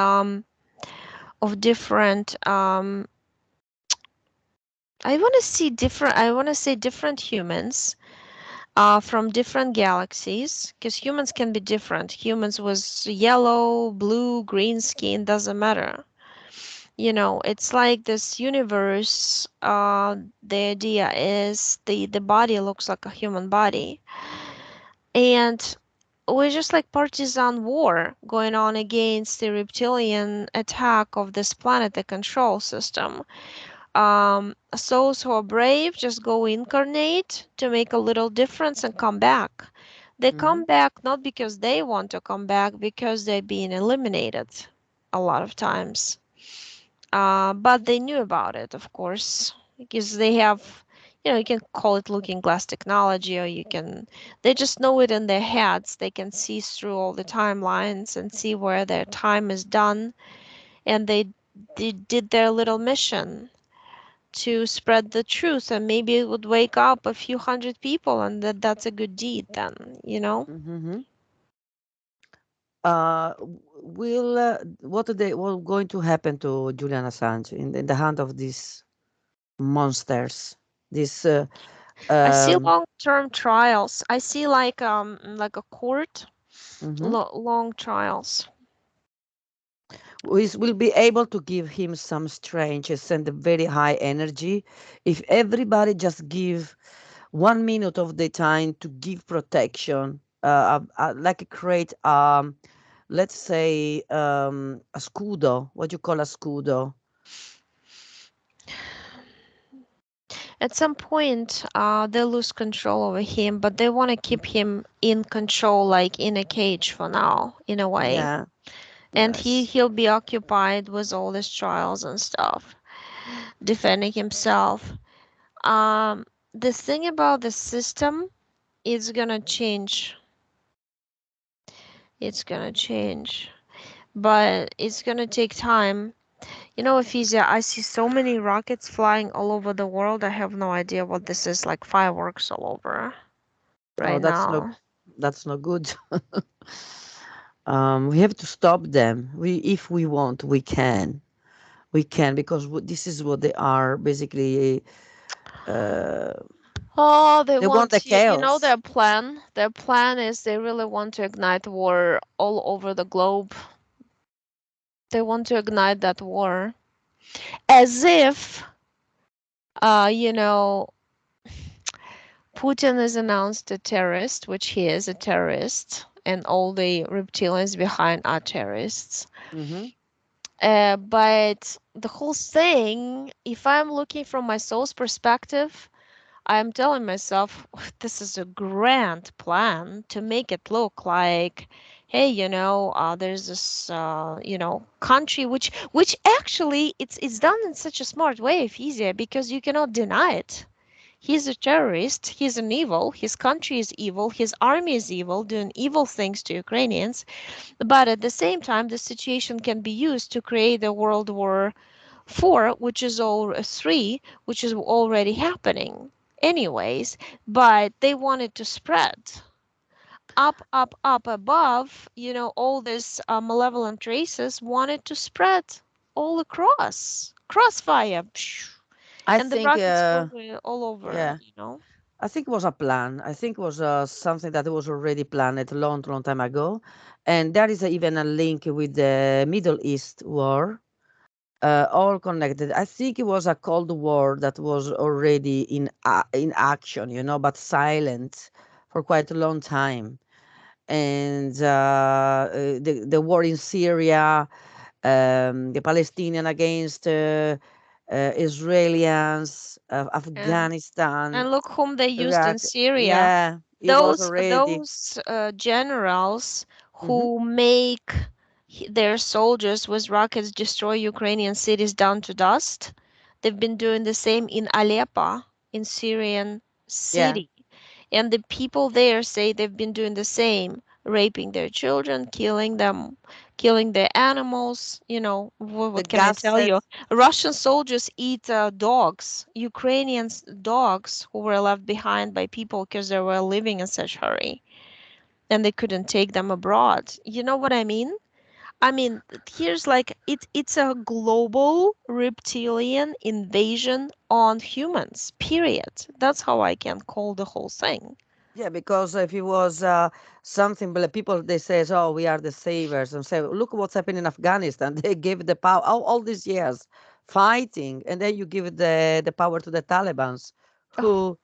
of different I want to say different humans from different galaxies, because humans can be different. Humans with yellow, blue, green skin, doesn't matter. It's like this universe. The idea is the body looks like a human body, and we're just like partisan war going on against the reptilian attack of this planet, the control system. Souls who are brave just go incarnate to make a little difference and come back. They Hmm. come back not because they want to come back, because they're being eliminated a lot of times. But they knew about it, of course, because they have, you can call it looking glass technology, or they just know it in their heads. They can see through all the timelines and see where their time is done, and they did their little mission to spread the truth, and maybe it would wake up a few hundred people, and that's a good deed then. Hmm. Will what going to happen to Julian Assange in the hand of these monsters? This I see um, long-term trials. I see like a court, mhm. long trials. Will be able to give him some strange and very high energy if everybody just give 1 minute of the time to give protection, like create let's say a scudo. What you call a scudo? At some point, they lose control over him, but they want to keep him in control, like in a cage for now, in a way. Yeah. And Yes. he'll be occupied with all these trials and stuff, defending himself. The thing about the system is gonna change. It's gonna change, but it's gonna take time. Ephesia, I see so many rockets flying all over the world. I have no idea what this is, like fireworks all over Oh, right now. that's not good. We have to stop them. If we want, we can because this is what they are basically. Uh, Oh, they they want the want chaos. their plan. Their plan is they really want to ignite war all over the globe. They want to ignite that war as if, you know, Putin is announced a terrorist, which he is a terrorist, and all the reptilians behind are terrorists. Hmm. But the whole thing, if I'm looking from my soul's perspective, I'm telling myself this is a grand plan to make it look like, hey, there's this, country which actually it's done in such a smart way, if easier, because you cannot deny it. He's a terrorist. He's an evil. His country is evil. His army is evil, doing evil things to Ukrainians. But at the same time, the situation can be used to create a World War IV, which is all three, which is already happening anyways. But they wanted to spread up, up, up above. All these malevolent races wanted to spread all across. Crossfire. I And the think, rockets go all over, yeah, I think it was a plan. I think it was something that was already planned a long, long time ago, and there is even a link with the Middle East war. All connected. I think it was a Cold War that was already in action, but silent for quite a long time. And the war in Syria, the Palestinian against Israelis, Yeah. Afghanistan, And look whom they used in Iraq. Syria. Yeah, it was Those already. those generals Hmm. who make Their soldiers with rockets destroy Ukrainian cities down to dust. They've been doing the same in Aleppo, in Syrian Yeah. city. And the people there say they've been doing the same, raping their children, killing them, killing their animals. The What can I tell you? gases. Russian soldiers eat dogs, Ukrainian dogs who were left behind by people because they were living in such hurry and they couldn't take them abroad. You know what I mean? I mean, here's like it's a global reptilian invasion on humans. Period. That's how I can call the whole thing. Yeah, because if it was something, but people they says, "Oh, we are the savers," and say, "Look what's happening in Afghanistan." They give the power all these years fighting, and then you give the power to the Taliban's, Oh, who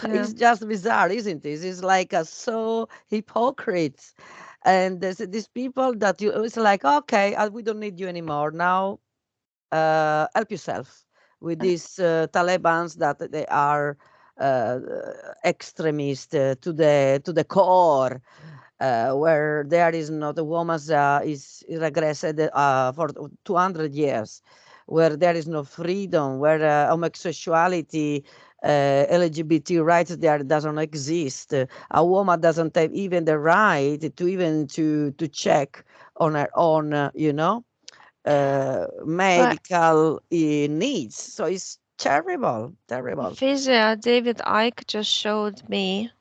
yeah. is just bizarre, isn't it? It's like so hypocrite, and there's these people that you it's like, okay, we don't need you anymore now. Help yourself with Uh, these Talibans that they are uh, extremist to the core, where there is not a woman's is regressed for 200 years, where there is no freedom, where homosexuality, LGBT rights there doesn't exist. A woman doesn't have even the right to even to check on her own, But medical needs. So it's terrible, terrible. Fizia, David Icke just showed me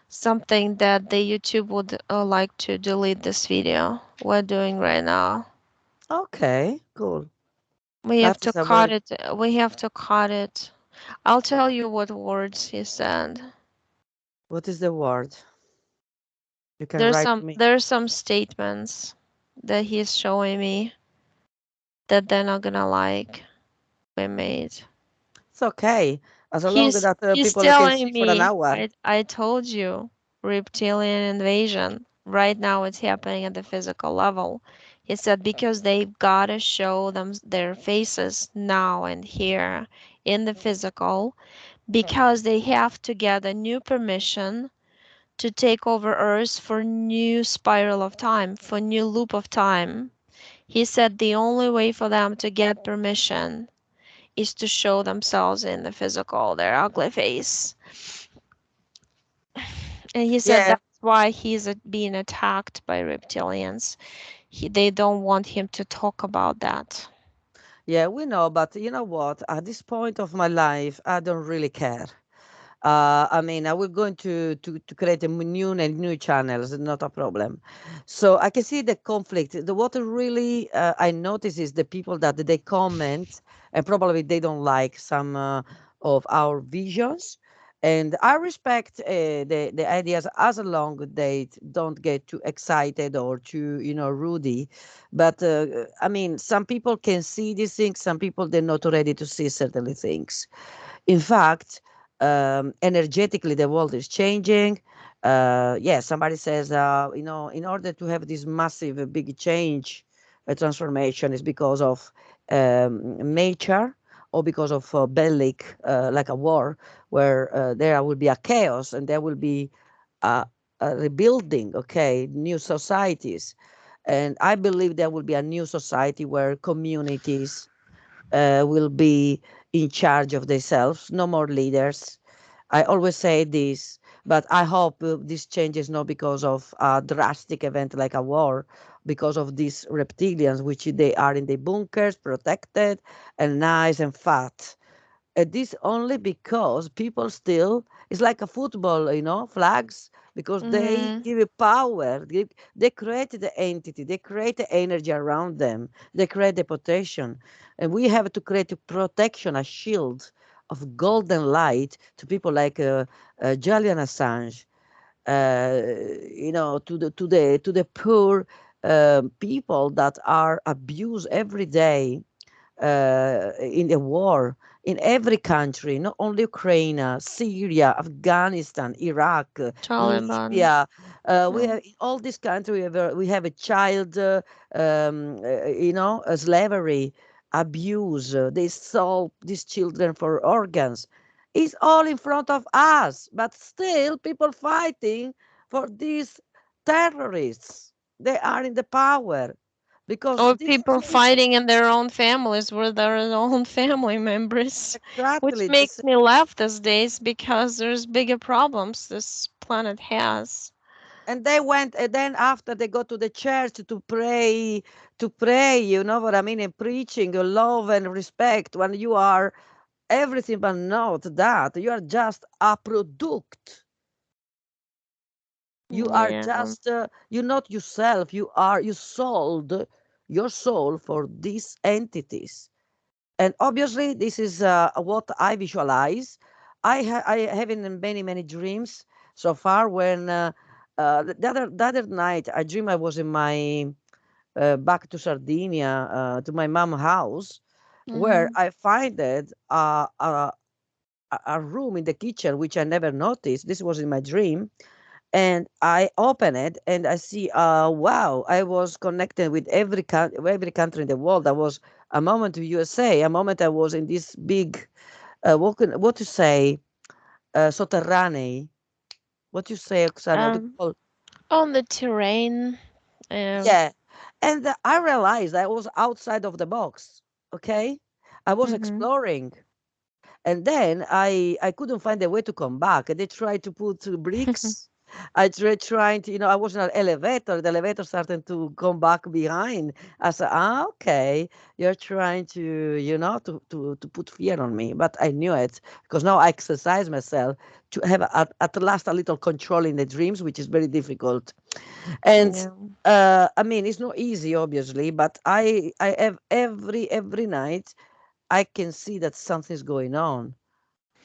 something that the YouTube would like to delete this video we're doing right now. Okay, cool. We have That to is a cut very, it. We have to cut it. I'll tell you what words he said. what is the word? You can There's write some to me. there's some statements that he's showing me that they're not gonna like we made. It's okay, as long as He's that he's people can see telling for an me, hour. I told you, reptilian invasion. Right now it's happening at the physical level. He said because they've gotta show them their faces now and here in the physical because they have to get a new permission to take over Earth for new spiral of time, for new loop of time. He said the only way for them to get permission is to show themselves in the physical, their ugly face. And he said Yeah, that's why he's being attacked by reptilians. They don't want him to talk about that. yeah, we know, but you know what? At this point of my life, I don't really care. I mean, I will going to create a new channels, not a problem. So I can see the conflict. The what really I notice is the people that they comment and probably they don't like some of our visions. And I respect the ideas as long they don't get too excited or too rudy. But I mean, some people can see these things. Some people they're not ready to see certain things. In fact, energetically, the world is changing. Yeah, somebody says, in order to have this massive, big change, transformation is because of nature or because of bellic, like a war, where there will be a chaos and there will be a, a rebuilding, okay, new societies. And I believe there will be a new society where communities will be in charge of themselves, no more leaders. I always say this, but I hope this changes not because of a drastic event like a war, because of these reptilians, which they are in the bunkers, protected and nice and fat. This only because people still it's like a football, flags because they Mhm. give it power. They create the entity, they create the energy around them, they create the protection, and we have to create a protection, a shield of golden light to people like Julian Assange, to the poor people that are abused every day in the war in every country, not only Ukraine, Syria, Afghanistan, Iraq, Taliban. Libya. We Mm. have in all these countries. We have a child, slavery, abuse. They sold these children for organs. It's all in front of us, but still people fighting for these terrorists. They are in the power because Or this people is fighting in their own families with their own family members, which exactly makes this. me laugh these days because there's bigger problems this planet has. And they went, and then after they go to the church to pray, you know what I mean, and preaching love and respect when you are everything but not that. You are just a product. You are Yeah. just, you're not yourself. You sold your soul for these entities. And obviously, this is what I visualize. I have in many dreams so far. When the other night, I dream I was in my back to Sardinia, to my mom house, where Mhm. I find it a room in the kitchen which I never noticed. This was in my dream, and I open it and I see, wow, I was connected with every country in the world. I was a moment to USA, a moment I was in this big, what to say, sotterranei. What you say, Oksana? What do you Um, call? on the terrain. Um, Yeah. And I realized I was outside of the box. Okay. I was mhm. exploring. And then I couldn't find a way to come back. They tried to put bricks. I tried trying to, I was in an elevator. The elevator started to come back behind. I said, okay, you're trying to, to put fear on me. But I knew it because now I exercise myself to have at last a little control in the dreams, which is very difficult. And Yeah. I mean, it's not easy, obviously, but I have every night I can see that something's going on,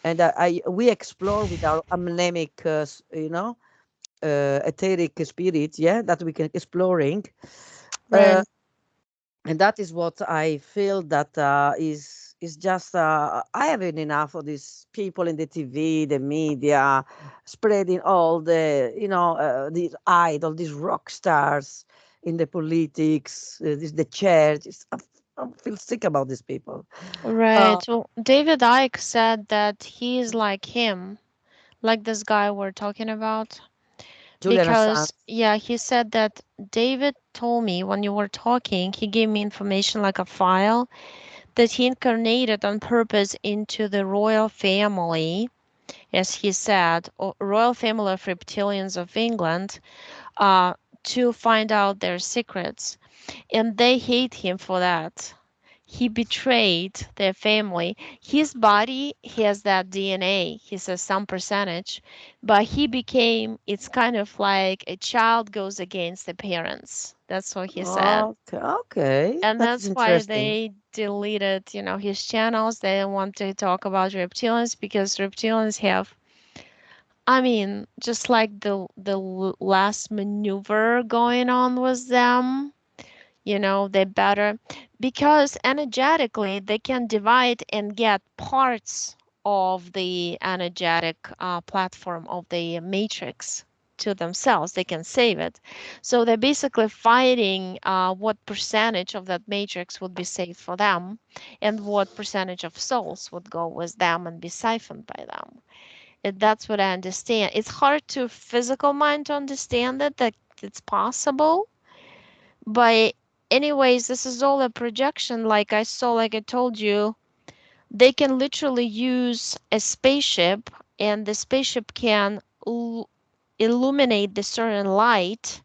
and we explore with our amnemic, etheric spirit, yeah, that we can exploring, uh, Right. and that is what I feel that is just I haven't enough of these people in the TV, the media, spreading all the these idol, these rock stars in the politics, the church. I feel sick about these people. Uh, Right. Well, David Icke said that he's like him, like this guy we're talking about. Julian Because, Assange. yeah, he said that David told me when you were talking, he gave me information like a file that he incarnated on purpose into the royal family, as he said, royal family of reptilians of England, uh, to find out their secrets. And they hate him for that. He betrayed their family. His body has that DNA, he says some percentage, but he became, it's kind of like a child goes against the parents. That's what he said. Okay, okay, And that is that's why interesting. they deleted, his channels. They didn't want to talk about reptilians because reptilians have, I mean, just like the last maneuver going on with them, they better because energetically they can divide and get parts of the energetic platform of the matrix to themselves. They can save it. So they're basically fighting what percentage of that matrix would be saved for them and what percentage of souls would go with them and be siphoned by them. That's what I understand. It's hard to physical mind to understand it, that it's possible, but anyways, this is all a projection. Like I saw, like I told you, they can literally use a spaceship, and the spaceship can illuminate the certain light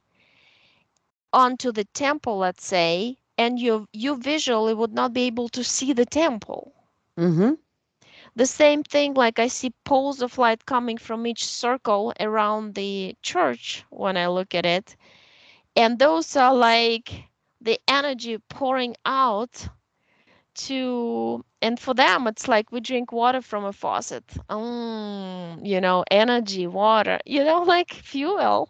onto the temple, let's say, and you visually would not be able to see the temple. Mm-hmm. The same thing, like I see poles of light coming from each circle around the church when I look at it, and those are like the energy pouring out to, and for them it's like we drink water from a faucet. Energy, water, like fuel.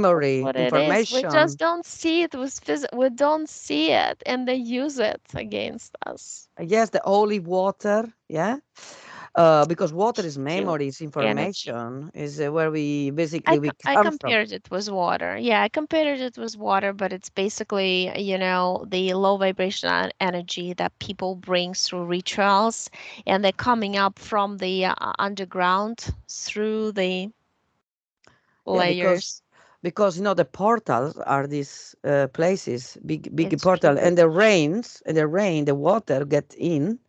That's Memory, what it is. We just information. don't see it with we don't see it, and they use it against us. Yes, the holy water. Yeah, because water is Cute memory, is energy. information, is where we I, basically we I come from. compared it with water. Yeah, I compared it with water, but it's basically, the low vibration energy that people bring through rituals, and they're coming up from the underground through the Yeah, because layers. because the portals are these places, big It's portal, true. and the rain, the water get in,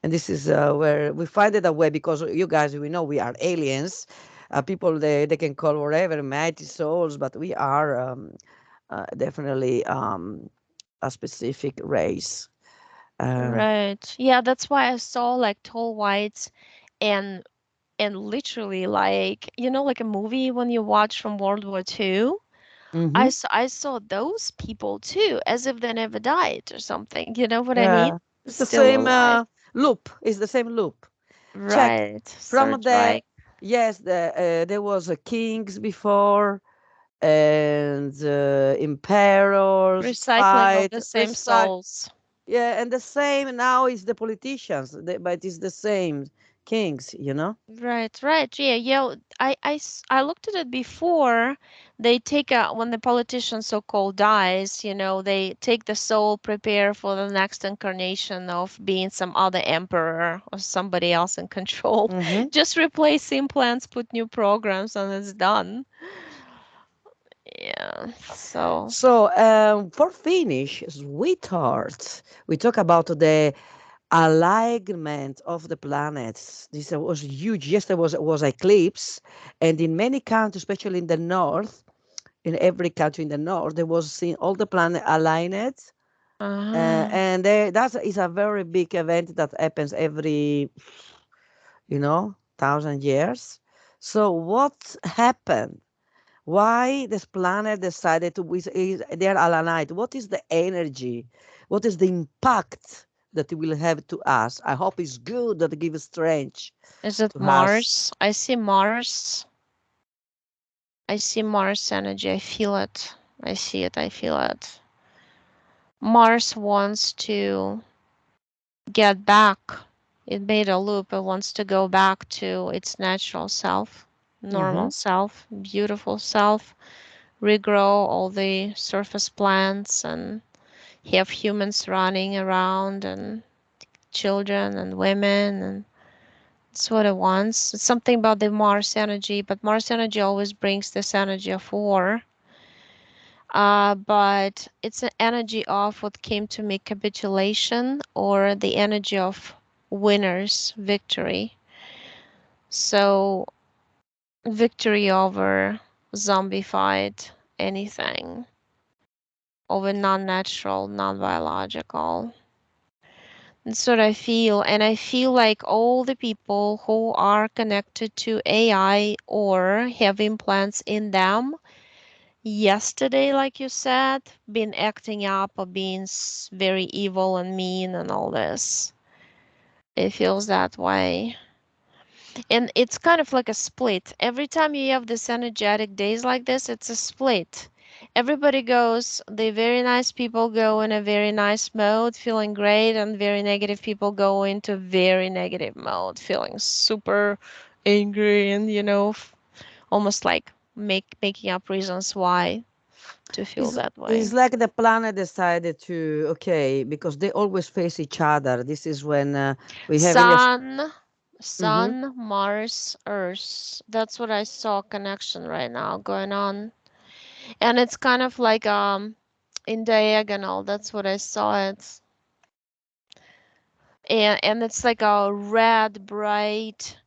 and this is where we find it a way, because you guys, we know we are aliens. People, they can call whatever mighty souls, but we are definitely a specific race. Uh, Right. Yeah, that's why I saw like tall whites and literally like like a movie when you watch from World War II. hmm I saw those people too, as if they never died or something. You know what I mean? yeah, it's the Still same alive. loop. It's the same loop. Check Right. from Third the Reich. yes, there was a kings before, and emperors Recycling of fight. the same souls. Yeah, and the same now is the politicians, but it's the same kings, Right, right. Yeah, yeah. I looked at it before. They take a when the politician so-called dies, they take the soul, prepare for the next incarnation of being some other emperor or somebody else in control. hmm Just replace implants, put new programs, and it's done. Yeah. So, So, for finish, sweetheart, we talk about the alignment of the planets. This was huge. Yesterday was eclipse, and in many countries, especially in the north, in every country in the north, there was seen all the planet aligned. uh, And that is a very big event that happens every 1,000 years. So what happened? Why this planet decided to they are aligned? What is the energy? What is the impact that it will have to us? I hope it's good, that it gives strength is it to us. Mars? I see Mars. I see Mars energy. I feel it. I see it. I feel it. Mars wants to get back. It made a loop. It wants to go back to its natural self, Mm-hmm. normal self, beautiful self, regrow all the surface plants and have humans running around and children and women, and it's what it wants. It's something about the Mars energy, but Mars energy always brings this energy of war. But it's an energy of what came to me capitulation, or the energy of winners, victory. So, victory over zombified anything, over non natural, non biological. That's what I feel. And I feel like all the people who are connected to AI or have implants in them yesterday, like you said, been acting up or being very evil and mean and all this. It feels that way. And it's kind of like a split. Every time you have this energetic days like this, it's a split. Everybody goes, the very nice people go in a very nice mode, feeling great, and very negative people go into very negative mode, feeling super angry and, almost like making up reasons why to feel that It's way. like the planet decided to, okay, because they always face each other. This is when we have really. Sun, Mm-hmm. Sun, Mars, Earth. That's what I saw connection right now going on. And it's kind of like in diagonal. That's what I saw it. And it's like a red bright,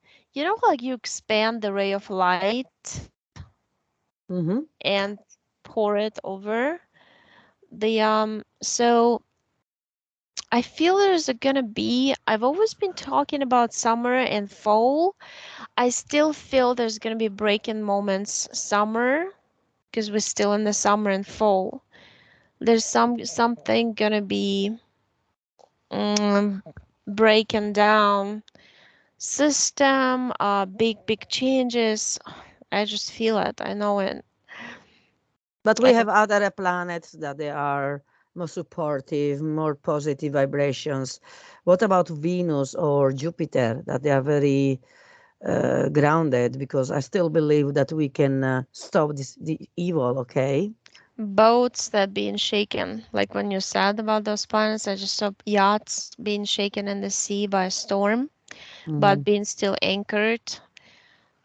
like you expand the ray of light Mm-hmm. and pour it over the so I feel there's gonna be, I've always been talking about summer and fall. I still feel there's gonna be breaking moments summer, because we're still in the summer and fall. There's something gonna be mm, breaking down system, big changes. I just feel it. I know it. But we And have other planets that they are more supportive, more positive vibrations. What about Venus or Jupiter, that they are very grounded? Because I still believe that we can stop the evil. Okay. boats that being shaken, like when you said about those planets, I just saw yachts being shaken in the sea by a storm, Mm-hmm. but being still anchored.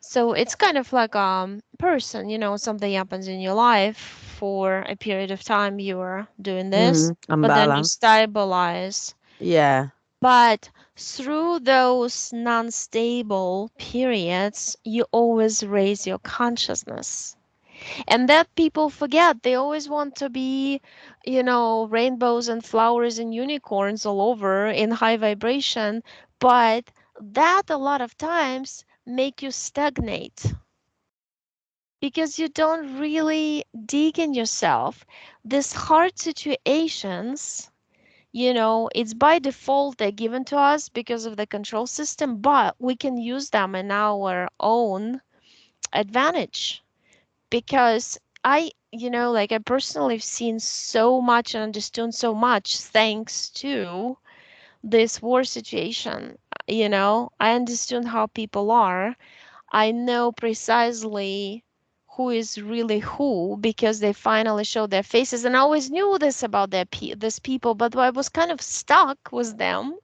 So it's kind of like person, something happens in your life for a period of time you're doing this, but then you Unbalanced. stabilize. Yeah. But through those non-stable periods, you always raise your consciousness. And that people forget. They always want to be, rainbows and flowers and unicorns all over in high vibration, but that a lot of times make you stagnate because you don't really dig in yourself. These hard situations, it's by default they're given to us because of the control system, but we can use them in our own advantage because like I personally have seen so much and understood so much thanks to this war situation. I understood how people are. I know precisely who is really who because they finally showed their faces, and I always knew this about these people, but I was kind of stuck with them.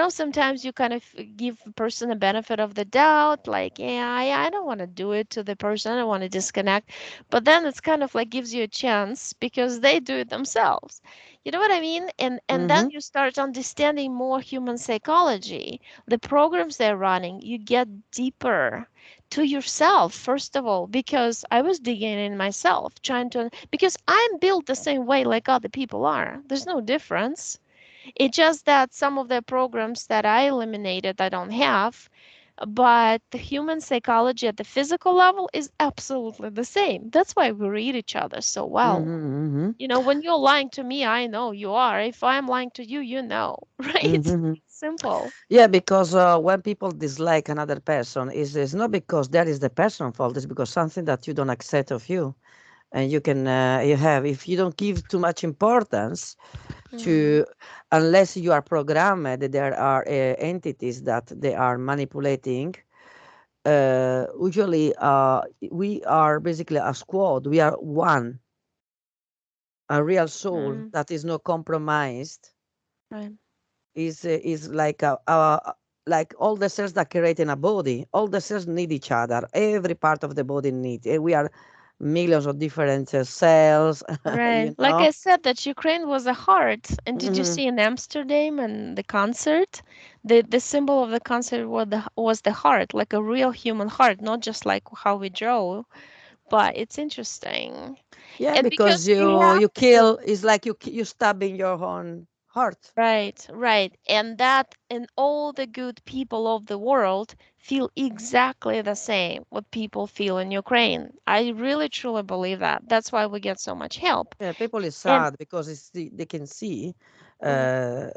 Sometimes you kind of give a person a benefit of the doubt, like, yeah, I don't want to do it to the person, I don't want to disconnect. But then it's kind of like gives you a chance because they do it themselves. You know what I mean? And then Mm-hmm. you start understanding more human psychology, the programs they're running, you get deeper to yourself, first of all, because I was digging in myself, trying to, because I'm built the same way like other people are. There's no difference. It's just that some of the programs that I eliminated, I don't have, but the human psychology at the physical level is absolutely the same. That's why we read each other so well. Mm-hmm. When you're lying to me, I know you are. If I'm lying to you, you know, right? Mm-hmm. Simple. Yeah, because when people dislike another person, is not because that is the person's fault. It's because something that you don't accept of you, and you can you have if you don't give too much importance Hmm. to, unless you are programmed that there are entities that they are manipulating. Usually, we are basically a squad. We are one, a real soul Mm, that is not compromised. right. Is like like all the cells that create in a body. All the cells need each other. Every part of the body needs. We are millions of different cells. Right. you Like know. I said, that Ukraine was a heart. And did you hmm see in Amsterdam and the concert? The symbol of the concert was the heart, like a real human heart, not just like how we draw. But it's interesting. Yeah, And because because we you have you to. kill. It's like you stabbing your own heart. Right, right. And that and all the good people of the world feel exactly the same what people feel in Ukraine. I really truly believe that. That's why we get so much help. Yeah, people is And sad because they can see mm,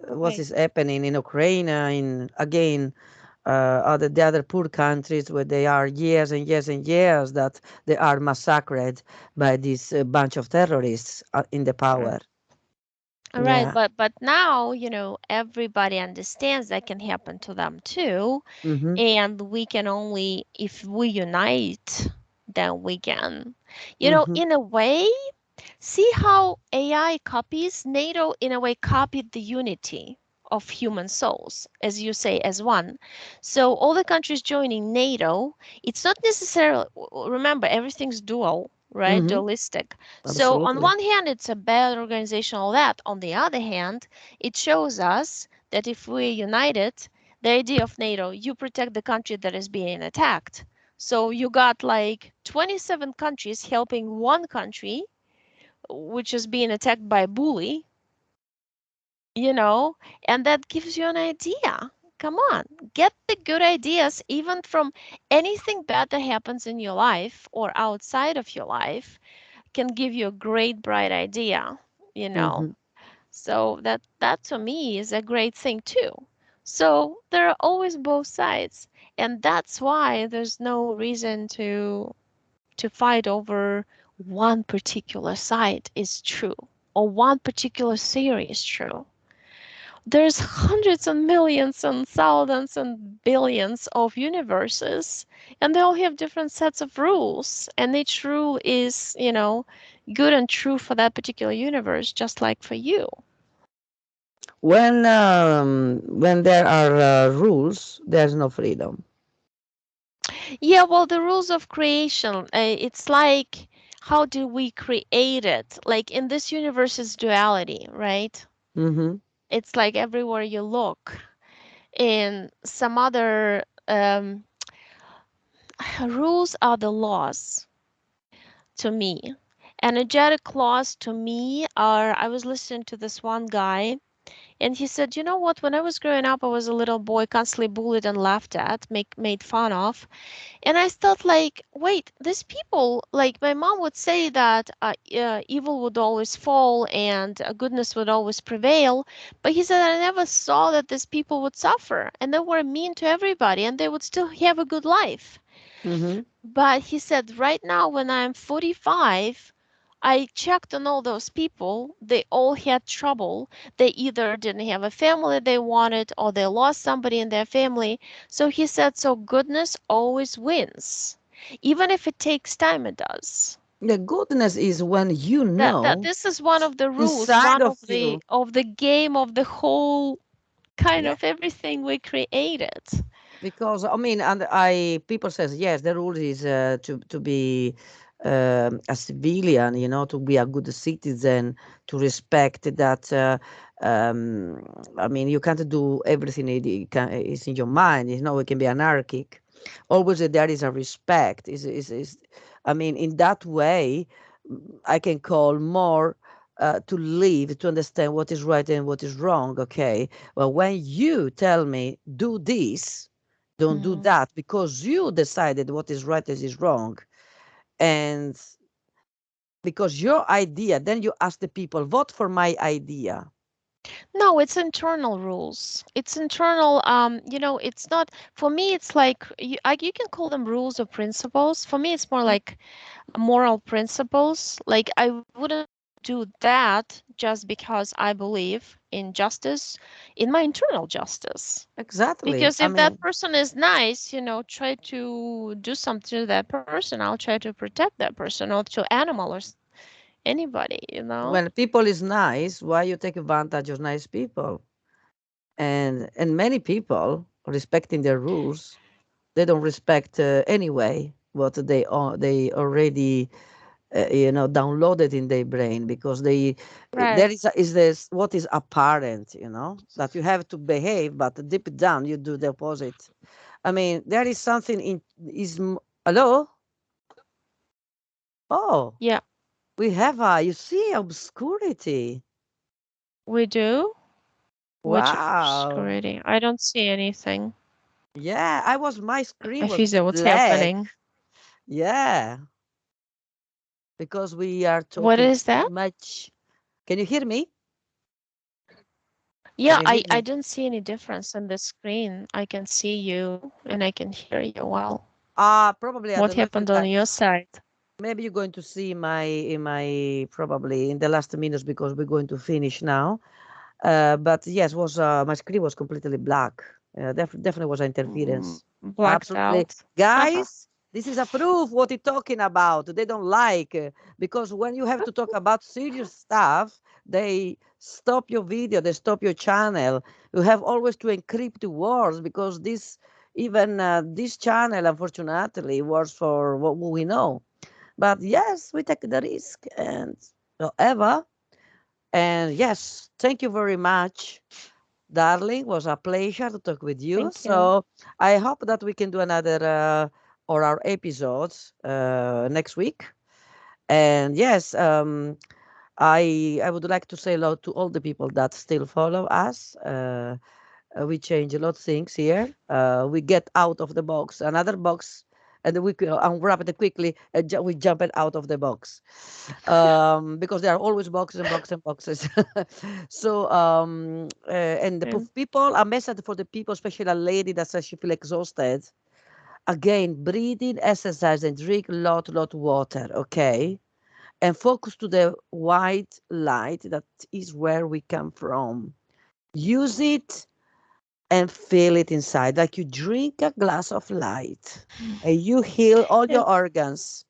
what right. is happening in Ukraine, in again the other poor countries where they are years and years and years that they are massacred by this bunch of terrorists in the Right. power. All right, Yeah. but now, everybody understands that can happen to them too, Mm-hmm. and we can only if we unite, then we can. Mm-hmm. In a way, see how AI copies NATO in a way copied the unity of human souls, as you say, as one. So all the countries joining NATO, it's not necessarily, remember, everything's dual, right? Mm-hmm. Dualistic. So on Absolutely. one hand, it's a bad organization, all that. On the other hand, it shows us that if we're united, the idea of NATO, you protect the country that is being attacked. So you got like 27 countries helping one country which is being attacked by a bully, you know, and that gives you an idea. Come on, get the good ideas even from anything bad that happens in your life or outside of your life can give you a great bright idea, you know. Mm-hmm. So that to me is a great thing too. So there are always both sides, and that's why there's no reason to fight over one particular side is true or one particular theory is true. There's hundreds and millions and thousands and billions of universes, and they all have different sets of rules, and each rule is, good and true for that particular universe, just like for you. When there are rules, there's no freedom. Yeah, well, the rules of creation, it's like, how do we create it? Like in this universe is duality, right? Mm-hmm. It's like everywhere you look. In some other rules are the laws to me. Energetic laws to me are, I was listening to this one guy, and he said, you know what, when I was growing up, I was a little boy constantly bullied and laughed at, made fun of. And I thought, like, wait, these people, like, my mom would say that evil would always fall and goodness would always prevail. But he said, I never saw that these people would suffer and they were mean to everybody and they would still have a good life. Mm-hmm. But he said, right now, when I'm 45, I checked on all those people. They all had trouble. They either didn't have a family they wanted or they lost somebody in their family. So he said, so goodness always wins. Even if it takes time, it does. The goodness is when you That know this is one of the rules, inside one of of you. the game of the whole kind Yeah. of everything we created. Because I mean, and I people says yes, the rule is to be a civilian, to be a good citizen, to respect that. I mean, you can't do everything is in your mind. It can be anarchic. Always there is a respect. Is I mean, in that way, I can call more. To live, to understand what is right and what is wrong. Okay. Well, when you tell me do this, don't do Mhm. that because you decided what is right and is wrong. And because your idea, then you ask the people, vote for my idea. No, it's internal rules. It's internal, it's not, for me, it's like, you can call them rules or principles. For me, it's more like moral principles. Like, I wouldn't do that just because I believe in justice, in my internal justice. Exactly. Because I if that mean, person is nice, try to do something to that person, I'll try to protect that person or to animal or anybody, when people is nice, why you take advantage of nice people? And many people respecting their rules, they don't respect anyway what they already downloaded in their brain because Right. there is this what is apparent, that you have to behave, but deep down you do the opposite. I mean, there is something hello. Oh, Yeah, we have a you see obscurity. we do. Which Wow. obscurity? I don't see anything. Yeah, my screen was Fiza, what's black. happening? Yeah, because we are What talking is that? too much. Can you hear me? Can Yeah, you hear I me? didn't see any difference on the screen. I can see you and I can hear you well. Probably I What don't know if you happened on got. your side? Maybe you're going to see my in my probably in the last minutes because we're going to finish now. But yes, was my screen was completely black. Definitely was interference. Blacked Absolutely, out. Uh-huh. guys. This is a proof what you're talking about. They don't like because when you have to talk about serious stuff, they stop your video, they stop your channel. You have always to encrypt the words because this channel, unfortunately, works for what we know. But yes, we take the risk and whatever. And yes, thank you very much, darling. Was a pleasure to talk with you. Thank you. So I hope that we can do another or our episodes next week. And yes, I would like to say hello to all the people that still follow us. We change a lot of things here. We get out of the box, another box, and then we unwrap it quickly, and we jump it out of the box, because there are always boxes and boxes and boxes. So, and Yeah. people, a message for the people, especially a lady that says she feel exhausted. Again, breathing exercise and drink lot water. Okay, and focus to the white light that is where we come from. Use it and feel it inside, like you drink a glass of light and you heal all Yeah. your organs,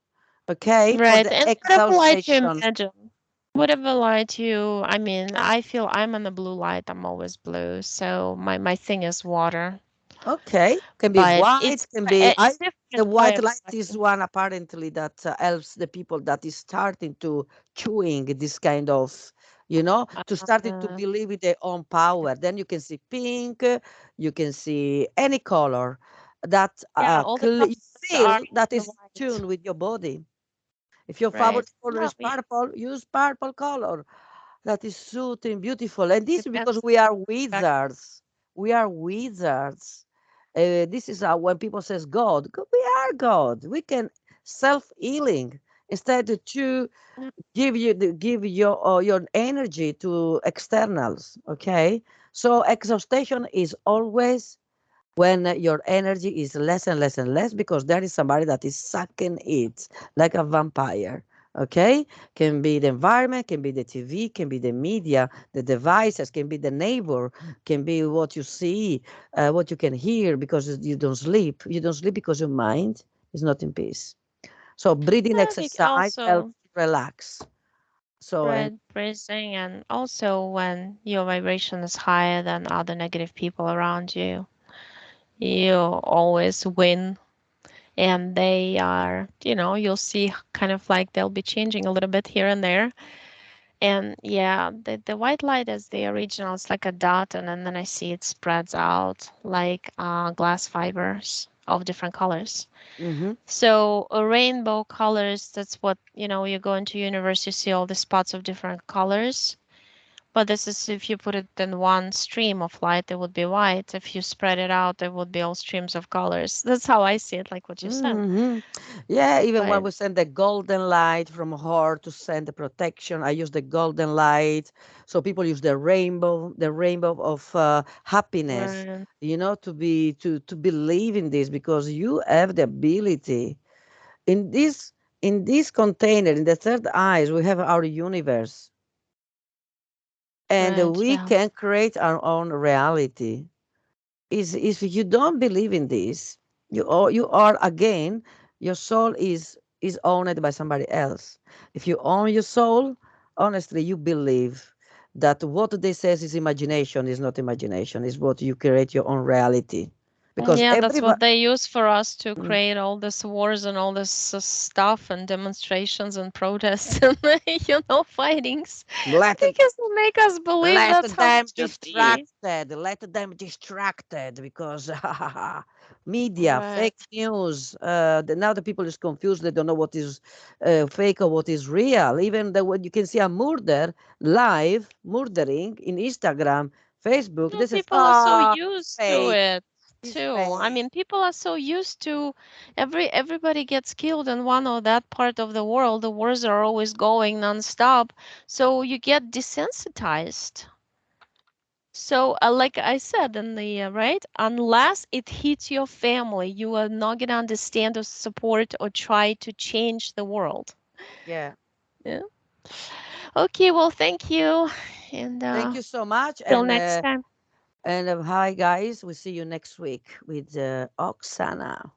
okay, for Right. the And whatever light you exhaustion. imagine. Whatever light I mean, I feel I'm on the blue light. I'm always blue. So my thing is water. Okay, can be but white, can be it's I. The different way white of light is lighting. one apparently that helps the people that is starting to chewing this kind of, to starting to Uh, believe in their own power. Then you can see pink, you can see any color that yeah, all the you colors are feel that in is white, tuned with your body. If your right? favorite color No, is purple, use purple color. That is soothing, beautiful. And this is because depends we are perspective. wizards. We are wizards. This is when people says God, we are God. We can self-healing instead to Mm, give your energy to externals. Okay, so exhaustion is always when your energy is less and less and less because there is somebody that is sucking it like a vampire. Okay, can be the environment, can be the TV, can be the media, the devices, can be the neighbor, can be what you see, what you can hear because you don't sleep. You don't sleep because your mind is not in peace. So breathing I think exercise helps also relax. So and red breathing, and also when your vibration is higher than other negative people around you, you always win. And they are, you'll see kind of like they'll be changing a little bit here and there. And yeah, the white light is the original. It's like a dot, and then I see it spreads out like glass fibers of different colors. mm-hmm, So rainbow colors, that's what, you go into universe, you see all the spots of different colors. But this is if you put it in one stream of light, it would be white. If you spread it out, it would be all streams of colors. That's how I see it, like what you said. hmm. Yeah, even when But we send the golden light from her to send the protection, I use the golden light. So people use the rainbow of happiness, right, to believe in this because you have the ability in this container in the third eyes. We have our universe, and right, we yeah. can create our own reality. Is if you don't believe in this, you are again, your soul is owned by somebody else. If you own your soul, honestly, you believe that what they says is imagination is not imagination, is what you create your own reality. Because Yeah, that's everybody what they use for us to create all this wars and all this stuff and demonstrations and protests and fightings let because they make us believe Let that's how it them should be. distracted. Let them distracted because media, Right. fake news. Now the people is confused. They don't know what is fake or what is real. Even when you can see a murder live, murdering in Instagram, Facebook, Well, this is people are so used to fake. it It's too. I fake. mean, people are so used to everybody gets killed in one or that part of the world. The wars are always going nonstop, so you get desensitized. So, like I said in the right, unless it hits your family, you are not gonna understand or support or try to change the world. Yeah. Yeah. Okay. Well, thank you, and Thank you so much. till And next uh, time. and hi guys. We see you next week with Oksana.